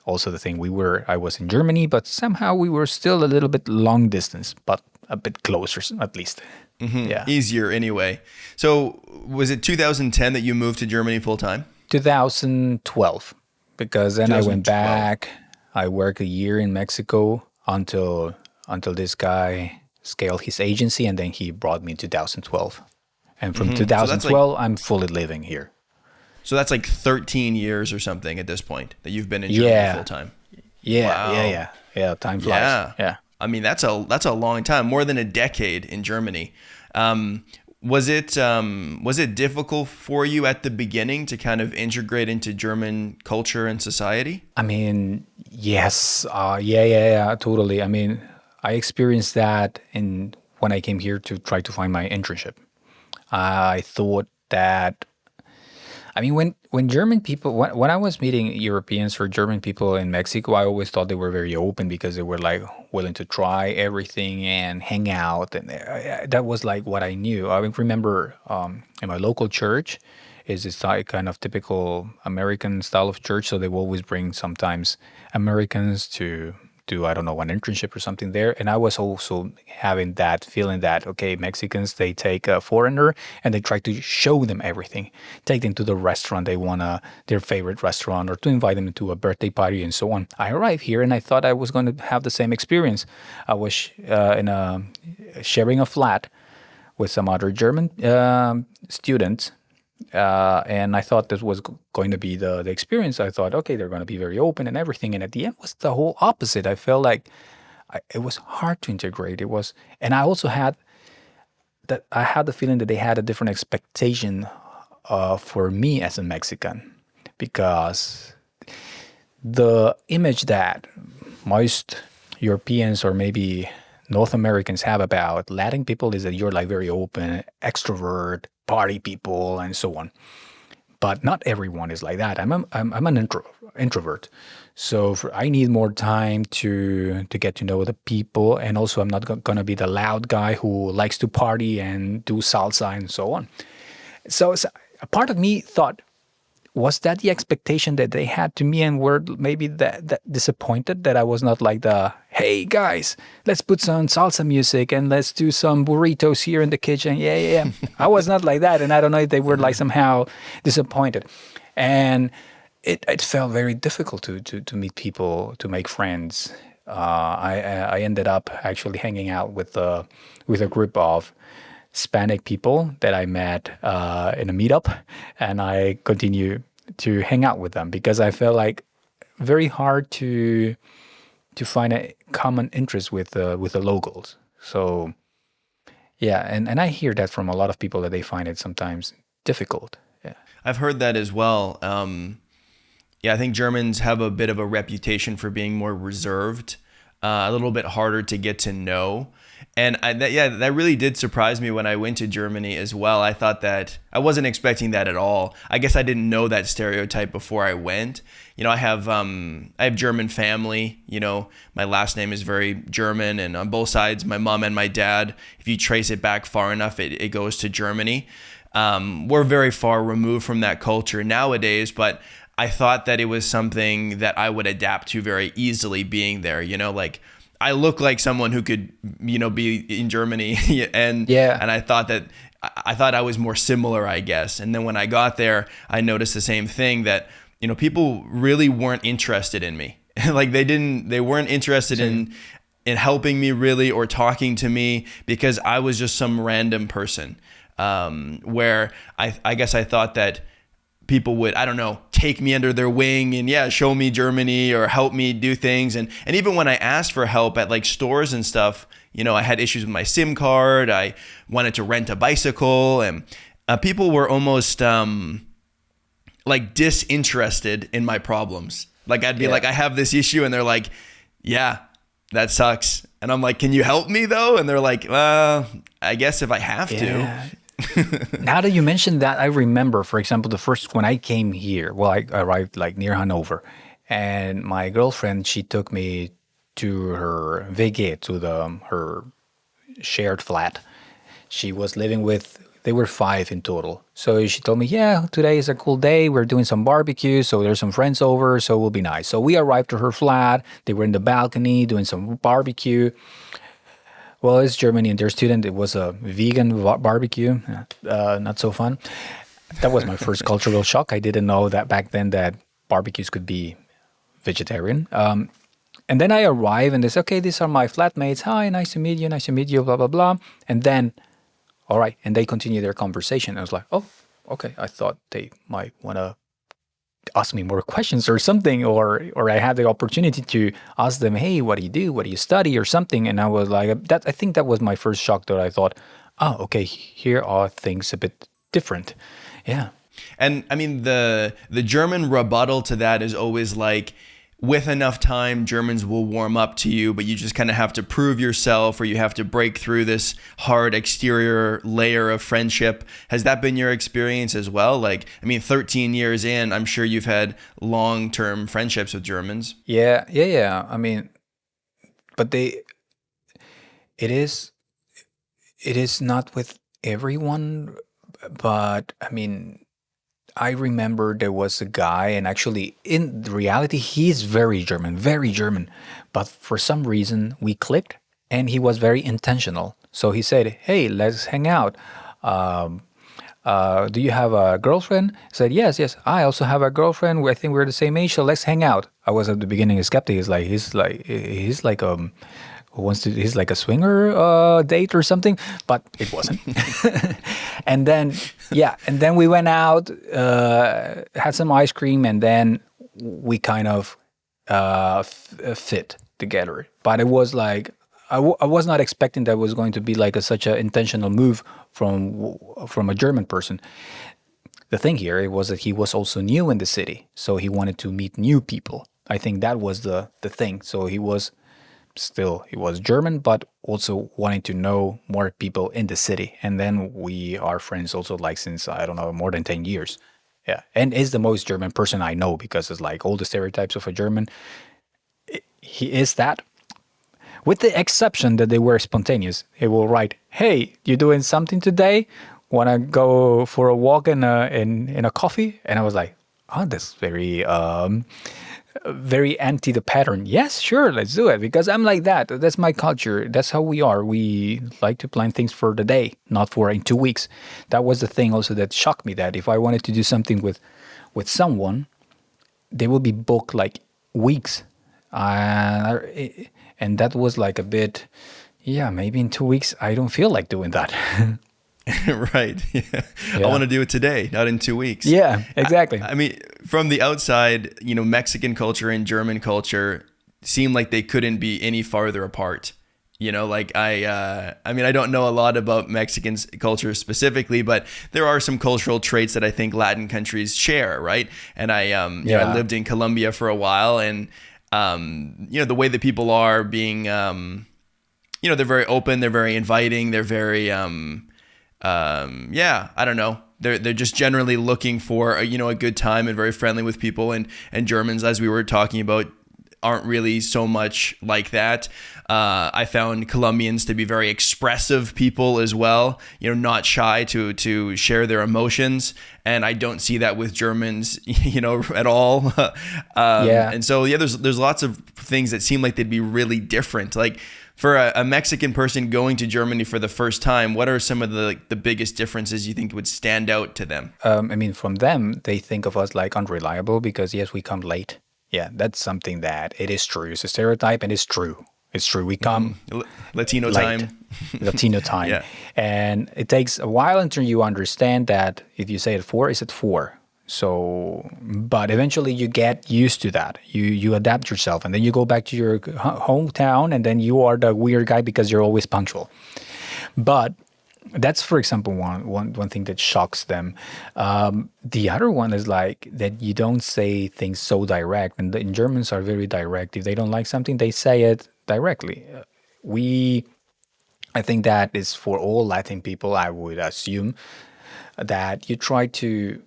also the thing. I was in Germany, but somehow we were still a little bit long distance, but a bit closer at least. Yeah. Easier anyway. So was it 2010 that you moved to Germany full time? 2012, because then I went 2012. back. I worked a year in Mexico until this guy scaled his agency, and then he brought me in 2012. And from So that's like 2012, I'm fully living here. so that's like 13 years or something at this point that you've been in Germany full Yeah, time. yeah. Wow. Yeah, time flies. Yeah. Yeah. I mean, that's a long time, more than a decade in Germany. Um, was it difficult for you at the beginning to kind of integrate into German culture and society? I mean, yes. Yeah, totally. I mean, I experienced that in when I came here to try to find my internship. I thought that I mean, when German people, when I was meeting Europeans or German people in Mexico, I always thought they were very open because they were like willing to try everything and hang out, and that was like what I knew. I remember in my local church is this kind of typical American style of church, so they will always bring sometimes Americans to do I don't know an internship or something there, and I was also having that feeling that okay, Mexicans they take a foreigner and they try to show them everything, take them to the restaurant they wanna their favorite restaurant, or to invite them to a birthday party and so on. I arrived here and I thought I was going to have the same experience. I was in a sharing a flat with some other German students, and I thought this was going to be the experience. I thought, okay, they're going to be very open and everything. And at the end, was the whole opposite. I felt like it was hard to integrate. It was, and I also had that. I had the feeling that they had a different expectation for me as a Mexican, because the image that most Europeans or maybe North Americans have about Latin people is that you're like very open, extrovert, party people, and so on. But not everyone is like that. I'm an introvert, so I need more time to get to know the people, and also I'm not gonna be the loud guy who likes to party and do salsa and so on. So a part of me thought, was that the expectation that they had to me, and were maybe that disappointed that I was not like the hey guys, let's put some salsa music and let's do some burritos here in the kitchen. Yeah. I was not like that, and I don't know if they were like somehow disappointed, and it felt very difficult to meet people, to make friends. I ended up actually hanging out with a group of Hispanic people that I met in a meetup, and I continue to hang out with them because I felt like very hard to find a common interest with the locals. So yeah, and I hear that from a lot of people that they find it sometimes difficult. Yeah. I've heard that as well. Yeah, I think Germans have a bit of a reputation for being more reserved, a little bit harder to get to know. And that really did surprise me when I went to Germany as well. I thought that I wasn't expecting that at all. I guess I didn't know that stereotype before I went. You know, I have German family. You know, my last name is very German, and on both sides, my mom and my dad, if you trace it back far enough, it goes to Germany. We're very far removed from that culture nowadays, but I thought that it was something that I would adapt to very easily being there. You know, like I look like someone who could, you know, be in Germany, and Yeah. and I thought I was more similar, I guess. And then when I got there, I noticed the same thing, that people really weren't interested in me. Like they weren't interested in helping me really, or talking to me, because I was just some random person. Where I guess I thought that people would, I don't know, take me under their wing and show me Germany or help me do things. And even when I asked for help at like stores and stuff, I had issues with my SIM card. I wanted to rent a bicycle, and people were almost like disinterested in my problems. Like I'd be like, I have this issue, and they're like, yeah, that sucks. And I'm like, can you help me though? And they're like, I guess if I have to. Now that you mentioned that, I remember, for example, when I came here, well, I arrived like near Hanover, and my girlfriend, she took me to her WG, to her shared flat. She was living with, they were 5 in total. So she told me, yeah, today is a cool day. We're doing some barbecue. So there's some friends over. So it will be nice. So we arrived to her flat. They were in the balcony doing some barbecue. Well, it's Germany and their student. It was a vegan barbecue. Not so fun. That was my first cultural shock. I didn't know that back then that barbecues could be vegetarian. And then I arrive and they say, okay, these are my flatmates. Hi, nice to meet you, blah, blah, blah. And then, all right. And they continue their conversation. I was like, oh, okay. I thought they might want to ask me more questions or something, or I had the opportunity to ask them, hey, what do you do? What do you study or something? And I was like, I think that was my first shock, that I thought, oh, okay, here are things a bit different. Yeah. And I mean, the German rebuttal to that is always like, with enough time, Germans will warm up to you, but you just kind of have to prove yourself, or you have to break through this hard exterior layer of friendship. Has that been your experience as well? Like, I mean, 13 years in, I'm sure you've had long-term friendships with Germans. Yeah. I mean, but it is not with everyone, but I mean, I remember there was a guy, and actually in reality, he's very German, but for some reason we clicked, and he was very intentional. So he said, hey, let's hang out. Do you have a girlfriend? I said, yes, I also have a girlfriend. I think we're the same age, so let's hang out. I was at the beginning a skeptic. He's like he's like a swinger date or something, but it wasn't. And then we went out, had some ice cream, and then we kind of fit together. But it was like, I was not expecting that was going to be like such an intentional move from a German person. The thing here, it was that he was also new in the city, so he wanted to meet new people. I think that was the thing. So he was German, but also wanting to know more people in the city. And then we are friends also, like, since, I don't know, more than 10 years. Yeah. And is the most German person I know, because it's like all the stereotypes of a German. He is that, with the exception that they were spontaneous. He will write, hey, you doing something today? Want to go for a walk in a coffee? And I was like, oh, that's very anti the pattern. Yes, sure, let's do it, because I'm like that. That's my culture. That's how we are. We like to plan things for the day, not for in 2 weeks. That was the thing also that shocked me, that if I wanted to do something with someone, they will be booked like weeks. And that was like a bit, maybe in 2 weeks, I don't feel like doing that. Right. Yeah. I want to do it today, not in 2 weeks. Yeah, exactly. I mean, from the outside, Mexican culture and German culture seem like they couldn't be any farther apart. Like I mean, I don't know a lot about Mexican culture specifically, but there are some cultural traits that I think Latin countries share, right? And I lived in Colombia for a while, and the way that people are being, they're very open, they're very inviting, they're very I don't know. They're just generally looking for a good time and very friendly with people. And Germans, as we were talking about, aren't really so much like that. I found Colombians to be very expressive people as well. Not shy to share their emotions. And I don't see that with Germans, at all. And so there's lots of things that seem like they'd be really different. Like, For a Mexican person going to Germany for the first time, what are some of the the biggest differences you think would stand out to them? I mean, from them, they think of us like unreliable because yes, we come late. Yeah, that's something that it is true. It's a stereotype, and it's true. It's true. We come Latino late, time. Latino time, Yeah, and it takes a while until you understand that if you say at four, it's at four. So, but eventually you get used to that. You adapt yourself, and then you go back to your hometown, and then you are the weird guy because you're always punctual. But that's, for example, one thing that shocks them. The other one is like that you don't say things so direct, and Germans are very direct. If they don't like something, they say it directly. We, I think that is for all Latin people. I would assume that you try to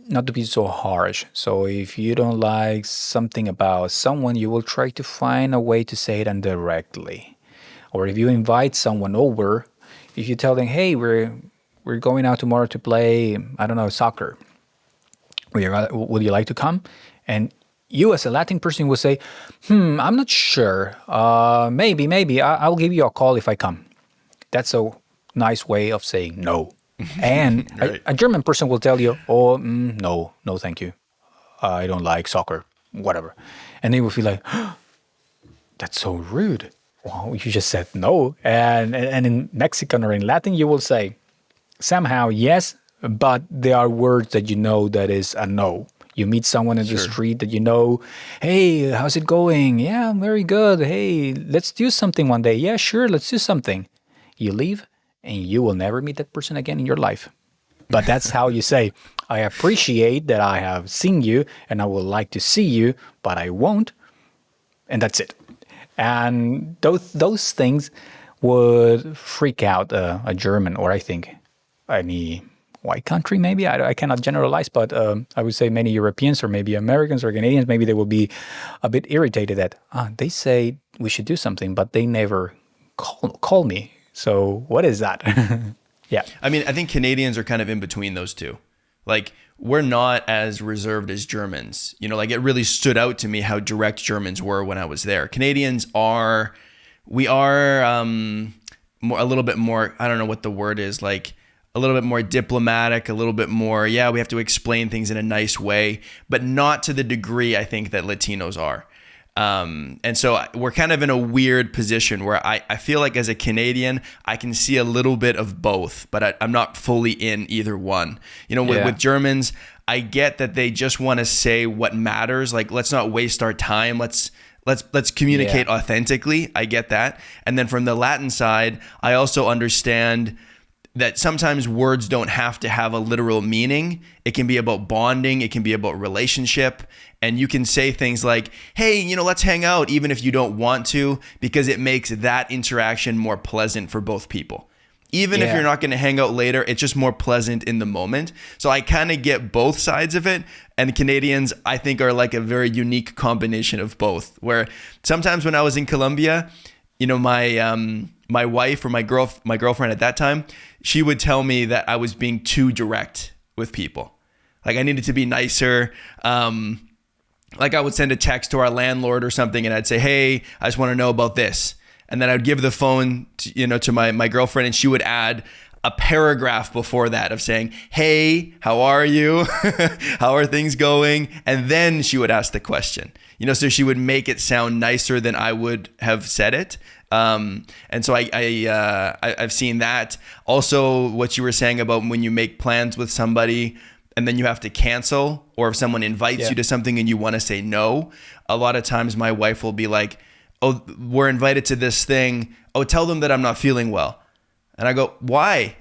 not to be so harsh. So if you don't like something about someone, you will try to find a way to say it indirectly. Or if you invite someone over, if you tell them, "Hey, we're going out tomorrow to play, I don't know, soccer. Would you like to come?" And you, as a Latin person, will say, I'm not sure. Maybe. I'll give you a call if I come." That's a nice way of saying no. And right. a German person will tell you, "Oh, no, thank you. I don't like soccer, whatever." And they will feel like, "That's so rude. Well, you just said no." And in Mexican or in Latin, you will say, somehow yes, but there are words that you know that is a no. You meet someone in the Sure. street that you know, "Hey, how's it going?" "Yeah, very good." "Hey, let's do something one day." "Yeah, sure, let's do something." You leave, and you will never meet that person again in your life. But that's how you say, "I appreciate that I have seen you, and I would like to see you, but I won't." And that's it. And those things would freak out a German, or I think any white country, maybe. I cannot generalize, but I would say many Europeans or maybe Americans or Canadians, maybe they will be a bit irritated that they say we should do something, but they never call me. So what is that? Yeah. I mean, I think Canadians are kind of in between those two. Like, we're not as reserved as Germans. You know, like it really stood out to me how direct Germans were when I was there. Canadians are, we are more, a little bit more, I don't know what the word is, like a little bit more diplomatic, a little bit more, yeah, we have to explain things in a nice way, but not to the degree I think that Latinos are. And so we're kind of in a weird position where I feel like as a Canadian, I can see a little bit of both, but I'm not fully in either one. You know, with Germans, I get that they just want to say what matters. Like, let's not waste our time. Let's communicate authentically. I get that. And then from the Latin side, I also understand that sometimes words don't have to have a literal meaning. It can be about bonding. It can be about relationship. And you can say things like, "Hey, you know, let's hang out," even if you don't want to, because it makes that interaction more pleasant for both people. Even if you're not going to hang out later, it's just more pleasant in the moment. So I kind of get both sides of it. And Canadians, I think, are like a very unique combination of both, where sometimes when I was in Colombia, you know, my wife or my girlfriend at that time, she would tell me that I was being too direct with people. Like I needed to be nicer. Like I would send a text to our landlord or something and I'd say, "Hey, I just want to know about this." And then I'd give the phone to my girlfriend, and she would add a paragraph before that of saying, "Hey, how are you? How are things going?" And then she would ask the question. You know, so she would make it sound nicer than I would have said it. And so I've seen that. Also, what you were saying about when you make plans with somebody and then you have to cancel, or if someone invites you to something and you want to say no, a lot of times my wife will be like, "Oh, we're invited to this thing. Oh, tell them that I'm not feeling well." And I go, "Why?"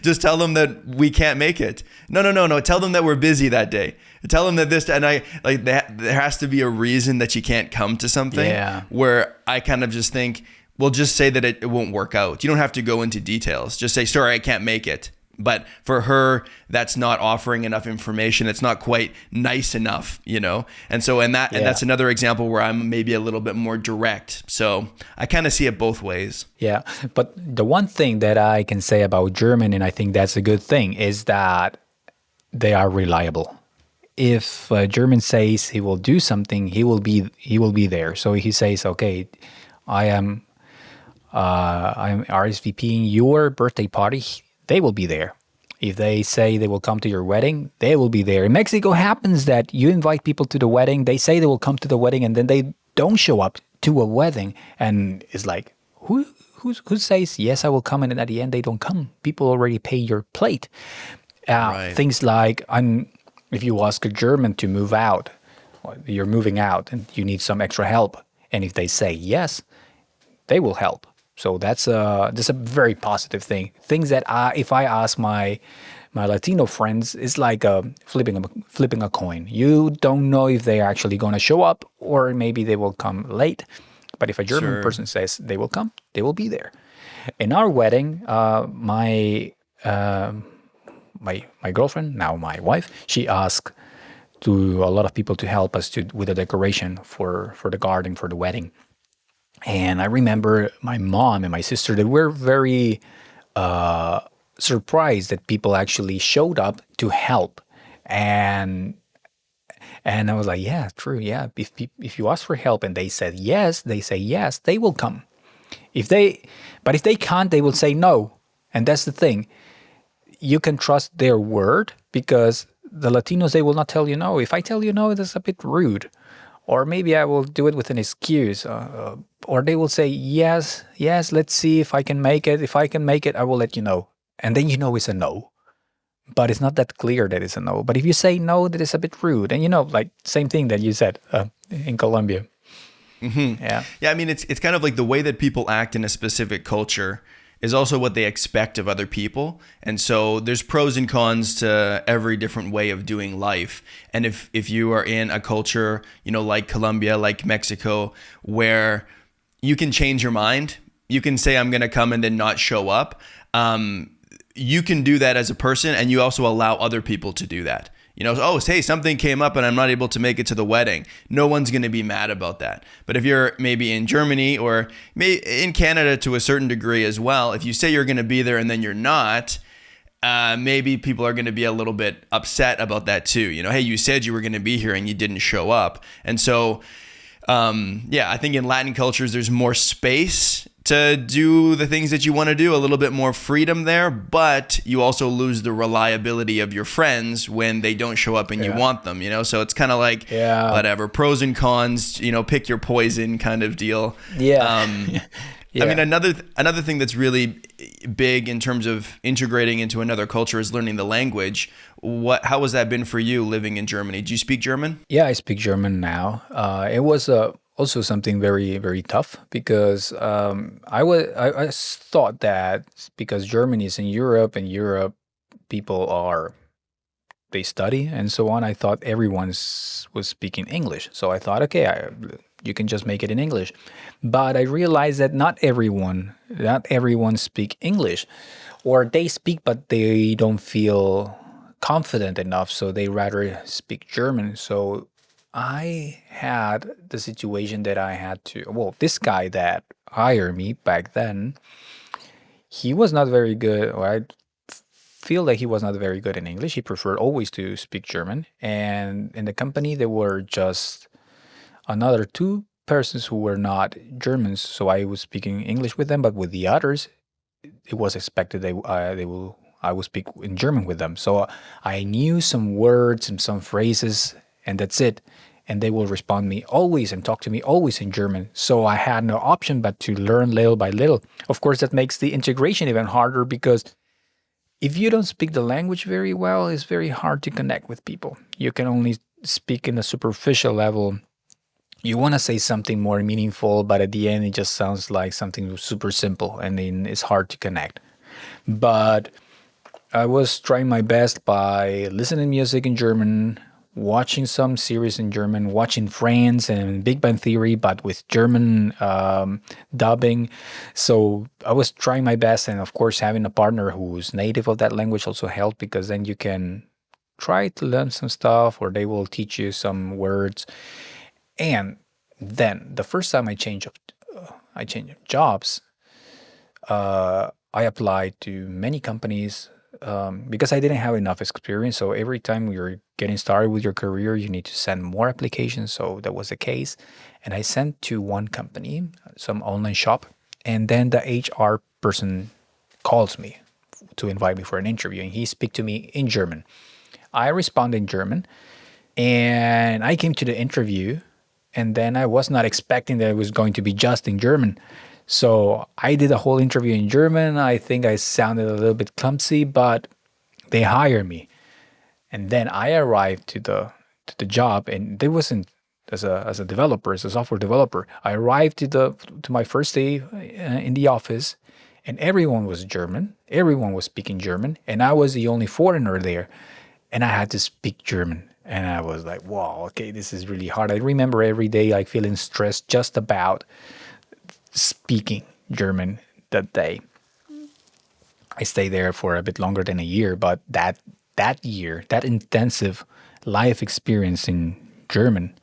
"Just tell them that we can't make it." No. Tell them that we're busy that day. Tell them that this, and I like that there has to be a reason that you can't come to something. Where I kind of just think, well, just say that it won't work out. You don't have to go into details. Just say, "Sorry, I can't make it." But for her, that's not offering enough information. It's not quite nice enough, you know? And so, and that's another example where I'm maybe a little bit more direct. So I kind of see it both ways. Yeah. But the one thing that I can say about German, and I think that's a good thing, is that they are reliable. If a German says he will do something, he will be there. So he says, "Okay, I am I'm RSVPing your birthday party, they will be there. If they say they will come to your wedding, they will be there. In Mexico, happens that you invite people to the wedding, they say they will come to the wedding, and then they don't show up to a wedding, and it's like, who says yes, I will come, and then at the end they don't come. People already pay your plate. Right. Things like if you ask a German to move out, you're moving out and you need some extra help, and if they say yes, they will help. So that's a very positive thing. Things that if I ask my Latino friends, it's like flipping a coin. You don't know if they're actually going to show up or maybe they will come late. But if a German Sure. person says they will come, they will be there. In our wedding, my girlfriend, now my wife, she asked to a lot of people to help us with the decoration for the garden for the wedding. And I remember my mom and my sister, they were very surprised that people actually showed up to help. And and I was like, yeah, true, yeah. If you ask for help and they said yes, they say yes, they will come. If they, but if they can't, they will say no. And that's the thing. You can trust their word because the Latinos, they will not tell you no. If I tell you no, that's a bit rude. Or maybe I will do it with an excuse. Or they will say, yes, yes, let's see if I can make it. If I can make it, I will let you know. And then you know it's a no. But it's not that clear that it's a no. But if you say no, that is a bit rude. And like same thing that you said in Colombia. Yeah. Yeah, I mean it's kind of like the way that people act in a specific culture is also what they expect of other people. And so there's pros and cons to every different way of doing life. And if you are in a culture, like Colombia, like Mexico, where you can change your mind, you can say I'm going to come and then not show up. You can do that as a person, and you also allow other people to do that. Oh, hey, something came up and I'm not able to make it to the wedding. No one's going to be mad about that. But if you're maybe in Germany or in Canada to a certain degree as well, if you say you're going to be there and then you're not, maybe people are going to be a little bit upset about that too. Hey, you said you were going to be here and you didn't show up. And so, I think in Latin cultures, there's more space to do the things that you want to do, a little bit more freedom there, but you also lose the reliability of your friends when they don't show up and you want them, So it's kind of like, whatever, pros and cons, pick your poison kind of deal. Yeah. Yeah. I mean, another thing that's really big in terms of integrating into another culture is learning the language. How has that been for you living in Germany? Do you speak German? Yeah, I speak German now. It was also something very, very tough because I thought that because Germany is in Europe and Europe people they study and so on. I thought was speaking English, so I thought, okay, you can just make it in English. But I realized that not everyone speak English, or they speak but they don't feel confident enough, so they rather speak German. So I had the situation that I had to. Well, this guy that hired me back then, he was not very good, or I feel like he was not very good in English. He preferred always to speak German. And in the company, there were just another two persons who were not Germans. So I was speaking English with them, but with the others, it was expected I will speak in German with them. So I knew some words and some phrases, and that's it. And they will respond me always and talk to me always in German. So I had no option but to learn little by little. Of course, that makes the integration even harder because if you don't speak the language very well, it's very hard to connect with people. You can only speak in a superficial level. You want to say something more meaningful, but at the end, it just sounds like something super simple, and then it's hard to connect. But I was trying my best by listening music in German, watching some series in German, watching Friends and Big Bang Theory, but with German dubbing. So I was trying my best, and of course, having a partner who's native of that language also helped because then you can try to learn some stuff, or they will teach you some words. And then the first time I changed jobs, I applied to many companies because I didn't have enough experience. So every time you're getting started with your career, you need to send more applications. So that was the case. And I sent to one company, some online shop, And then the HR person calls me to invite me for an interview, and he speak to me in German. I respond in German, and I came to the interview, and then I was not expecting that it was going to be just in German. So I did a whole interview in German. I think I sounded a little bit clumsy, but they hired me. And then I arrived to the job, and there wasn't as a developer, as a software developer. I arrived to my first day in the office, and everyone was German. Everyone was speaking German, and I was the only foreigner there, and I had to speak German. And I was like, wow, okay, this is really hard. I remember every day like feeling stressed just about speaking German that day. I stayed there for a bit longer than a year, but that year, that intensive life experience in German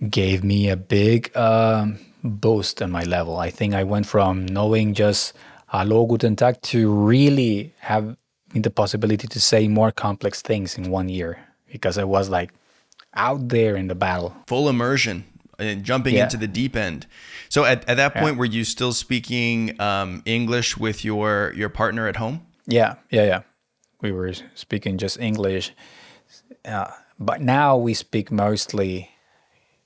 gave me a big boost on my level. I think I went from knowing just Hallo, Guten Tag to really have the possibility to say more complex things in 1 year because I was like out there in the battle. Full immersion and jumping Yeah, into the deep end. So at that yeah, point, were you still speaking English with your partner at home? yeah. We were speaking just English, but now we speak mostly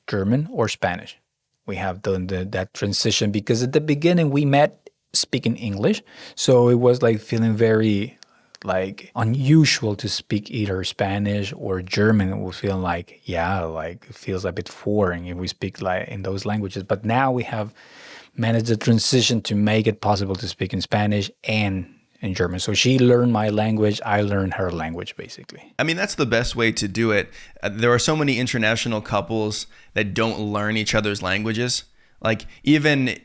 German or Spanish. We have done that transition because at the beginning we met speaking English, so it was like feeling very like unusual to speak either Spanish or German. It would feel like like it feels a bit foreign if we speak like in those languages. But now we have managed the transition to make it possible to speak in Spanish and in German. So she learned my language, I learned her language basically. I mean, that's the best way to do it. There are so many international couples that don't learn each other's languages. Like even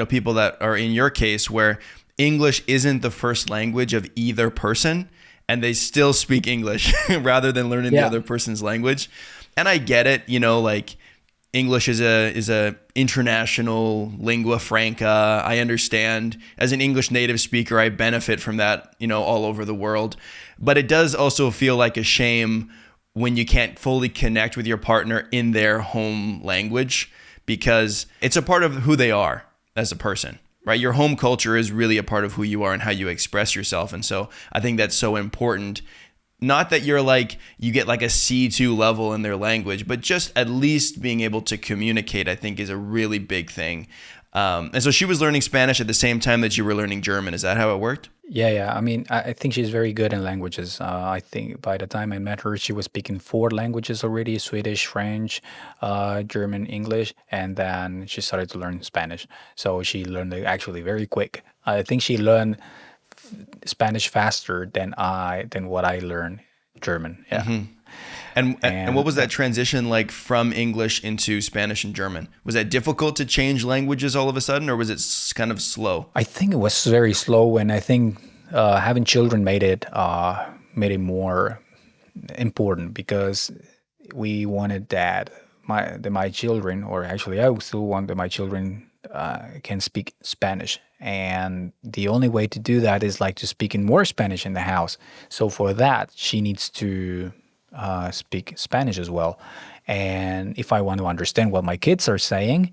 people that are in your case where English isn't the first language of either person, and they still speak English rather than learning the Yeah. other person's language. And I get it, like English is a international lingua franca. I understand. As an English native speaker, I benefit from that, all over the world. But it does also feel like a shame when you can't fully connect with your partner in their home language because it's a part of who they are as a person. Right? Your home culture is really a part of who you are and how you express yourself. And so I think that's so important. Not that you get like a C2 level in their language, but just at least being able to communicate, I think, is a really big thing. And so she was learning Spanish at the same time that you were learning German. Is that how it worked? Yeah. I mean, I think she's very good in languages. I think by the time I met her, she was speaking four languages already: Swedish, French, German, English, and then she started to learn Spanish. So she learned it actually very quick. I think she learned Spanish faster than what I learned German. Yeah, And what and was that transition like from English into Spanish and German? Was that difficult to change languages all of a sudden, or was it kind of slow? I think it was very slow, and I think having children made it more important because we wanted that my children, or actually I still want that my children can speak Spanish, and the only way to do that is like to speak in more Spanish in the house. So for that, she needs to speak Spanish as well. And if I want to understand what my kids are saying,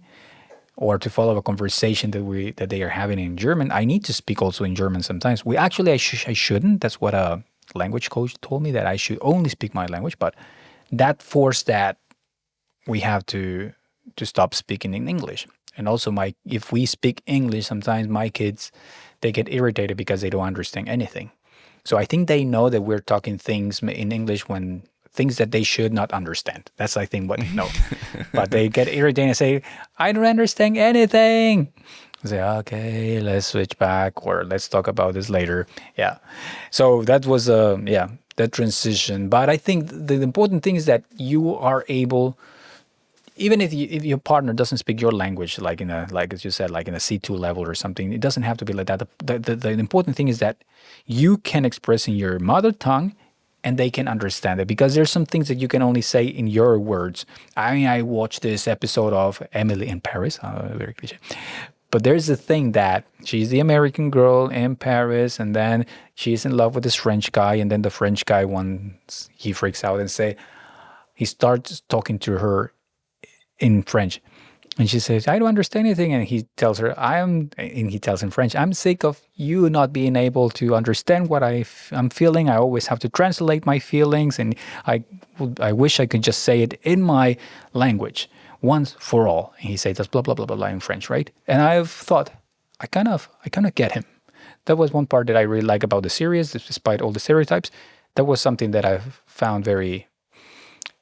or to follow a conversation that they are having in German, I need to speak also in German sometimes. We actually I shouldn't. That's what a language coach told me, that I should only speak my language, but that forced that we have to stop speaking in English. And also if we speak English, sometimes my kids they get irritated because they don't understand anything. So I think they know that we're talking things in English when things that they should not understand. That's I think what they know. But they get irritated and say, "I don't understand anything." I say, "Okay, let's switch back or let's talk about this later." Yeah. So that was that transition. But I think the important thing is that you are able, even if your partner doesn't speak your language, like like as you said, like in a C2 level or something, it doesn't have to be like that. The important thing is that you can express in your mother tongue and they can understand it, because there's some things that you can only say in your words. I mean, I watched this episode of Emily in Paris, very cliche. But there's the thing that she's the American girl in Paris, and then she's in love with this French guy, and then the French guy, once he freaks out and he starts talking to her in French. And she says, I don't understand anything. And he tells her, and he tells in French, I'm sick of you not being able to understand what I'm feeling. I always have to translate my feelings. And I wish I could just say it in my language once for all. And he says, that's blah, blah, blah, blah, blah in French, right? And I've thought, I kind of get him. That was one part that I really like about the series, despite all the stereotypes. That was something that I've found very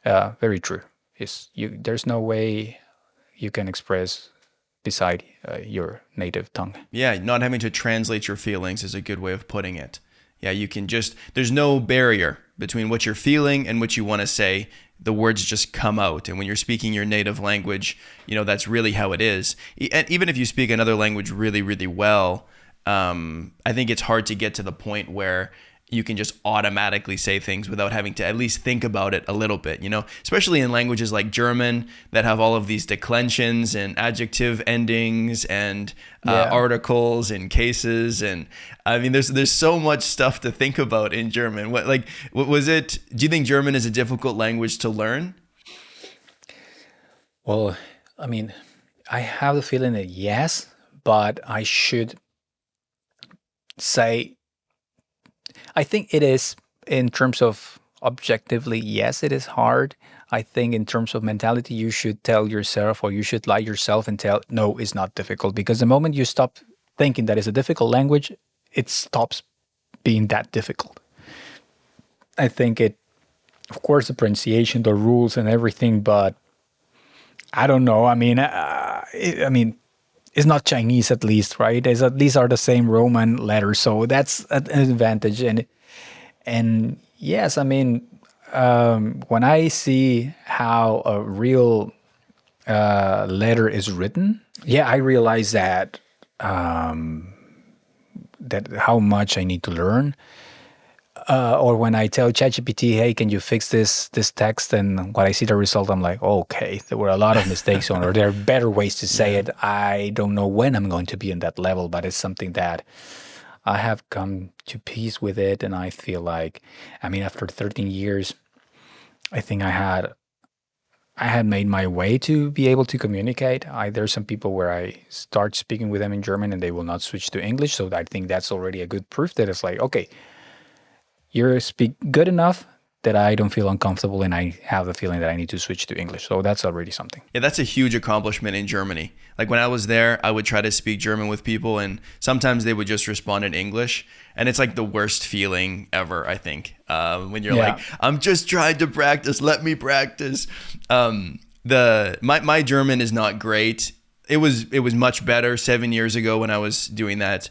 true. There's no way you can express beside your native tongue. Yeah, not having to translate your feelings is a good way of putting it. Yeah, you can just, there's no barrier between what you're feeling and what you want to say. The words just come out. And when you're speaking your native language, that's really how it is. And even if you speak another language really, really well, I think it's hard to get to the point where you can just automatically say things without having to at least think about it a little bit, especially in languages like German that have all of these declensions and adjective endings and articles and cases. And I mean, there's so much stuff to think about in German. What was it? Do you think German is a difficult language to learn? Well, I mean, I have the feeling that yes, but I should say I think it is in terms of objectively, yes, it is hard. I think in terms of mentality, you should tell yourself or you should lie yourself and tell, no, it's not difficult. Because the moment you stop thinking that it's a difficult language, it stops being that difficult. I think of course, the pronunciation, the rules and everything, but I don't know. I mean, it's not Chinese at least, right? These are the same Roman letters, so that's an advantage. And yes, I mean, when I see how a real letter is written, yeah, I realize that how much I need to learn. Or when I tell ChatGPT, hey, can you fix this text? And when I see the result, I'm like, okay, there were a lot of mistakes on, or there are better ways to say it. I don't know when I'm going to be in that level, but it's something that I have come to peace with it. And I feel like, I mean, after 13 years, I think I had made my way to be able to communicate. There's some people where I start speaking with them in German and they will not switch to English. So I think that's already a good proof that it's like, okay, you speak good enough that I don't feel uncomfortable and I have the feeling that I need to switch to English. So that's already something. Yeah, that's a huge accomplishment in Germany. Like when I was there, I would try to speak German with people and sometimes they would just respond in English. And it's like the worst feeling ever, I think, when you're like, I'm just trying to practice, let me practice. My German is not great. It was much better 7 years ago when I was doing that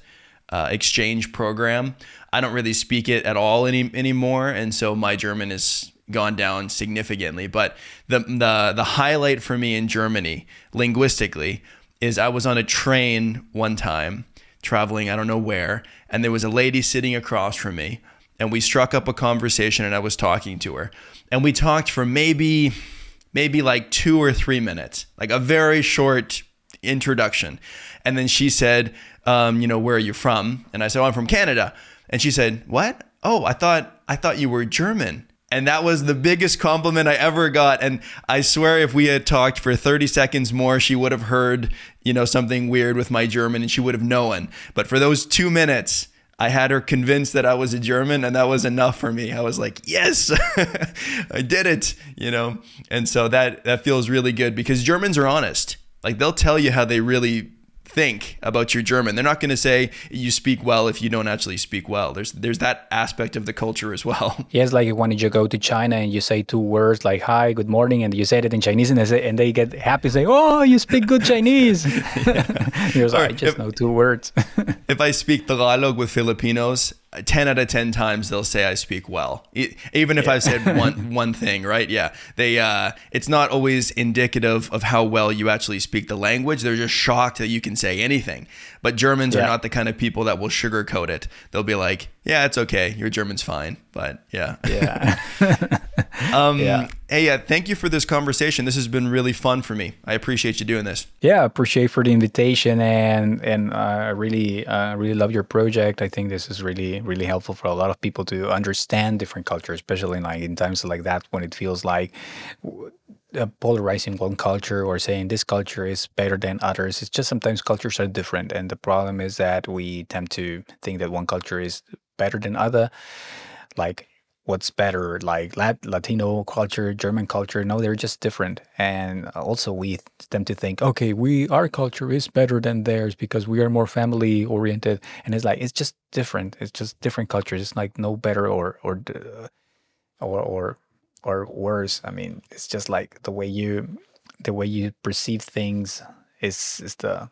exchange program. I don't really speak it at all anymore, and so my German has gone down significantly. But the highlight for me in Germany, linguistically, is I was on a train one time, traveling I don't know where, and there was a lady sitting across from me, and we struck up a conversation, and I was talking to her, and we talked for maybe like 2 or 3 minutes, like a very short introduction, and then she said, where are you from? And I said, oh, I'm from Canada. And she said, what? Oh, I thought you were German. And that was the biggest compliment I ever got. And I swear if we had talked for 30 seconds more, she would have heard, something weird with my German and she would have known. But for those 2 minutes, I had her convinced that I was a German and that was enough for me. I was like, yes, I did it, And so that feels really good because Germans are honest. Like they'll tell you how they really think about your German. They're not going to say you speak well if you don't actually speak well. There's that aspect of the culture as well. Yes, like when you go to China and you say 2 words like hi, good morning, and you say it in Chinese and they get happy, say, oh, you speak good Chinese. You're like, I just know 2 words. If I speak Tagalog with Filipinos, 10 out of 10 times they'll say I speak well, even if I've said one thing, right? Yeah, it's not always indicative of how well you actually speak the language. They're just shocked that you can say anything. But Germans are not the kind of people that will sugarcoat it. They'll be like, yeah, it's okay, your German's fine. But yeah. Hey, thank you for this conversation. This has been really fun for me. I appreciate you doing this. Yeah, appreciate for the invitation, and I really love your project. I think this is really really helpful for a lot of people to understand different cultures, especially in times like that when it feels like polarizing one culture or saying this culture is better than others. It's just sometimes cultures are different, and the problem is that we tend to think that one culture is better than other. Like, what's better, like Latino culture, German culture? No, they're just different. And also, we tend to think, okay, our culture is better than theirs because we are more family oriented. And it's like it's just different. It's just different cultures. It's like no better or or or worse. I mean, it's just like the way you perceive things is the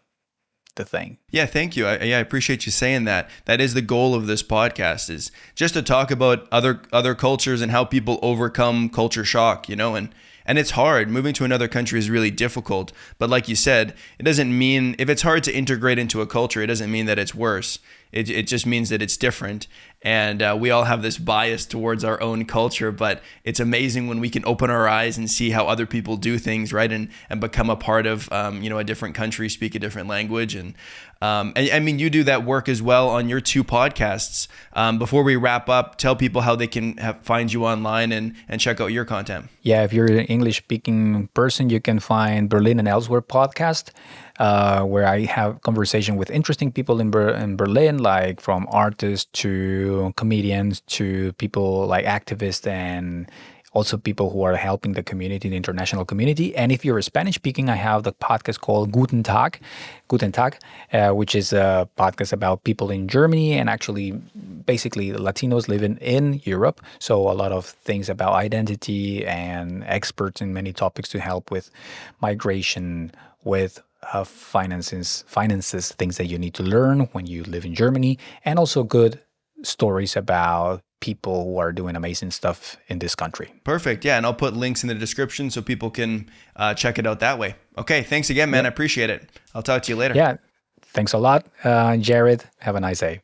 thing. Yeah, thank you. I appreciate you saying that. That is the goal of this podcast, is just to talk about other cultures and how people overcome culture shock, and it's hard. Moving to another country is really difficult. But like you said, it doesn't mean, if it's hard to integrate into a culture, it doesn't mean that it's worse. It just means that it's different. And we all have this bias towards our own culture, but it's amazing when we can open our eyes and see how other people do things, right? And become a part of, a different country, speak a different language. And I mean, you do that work as well on your two podcasts. Before we wrap up, tell people how they can find you online and check out your content. Yeah, if you're an English speaking person, you can find Berlin and Elsewhere podcast, where I have conversation with interesting people in Berlin, like from artists to comedians to people like activists and also people who are helping the community, the international community. And if you're a Spanish speaking, I have the podcast called Guten Tag, which is a podcast about people in Germany and actually basically Latinos living in Europe. So a lot of things about identity and experts in many topics to help with migration, with finances, things that you need to learn when you live in Germany, and also good stories about people who are doing amazing stuff in this country. Perfect. Yeah. And I'll put links in the description so people can check it out that way. Okay. Thanks again, man. I appreciate it. I'll talk to you later. Yeah. Thanks a lot, Jared. Have a nice day.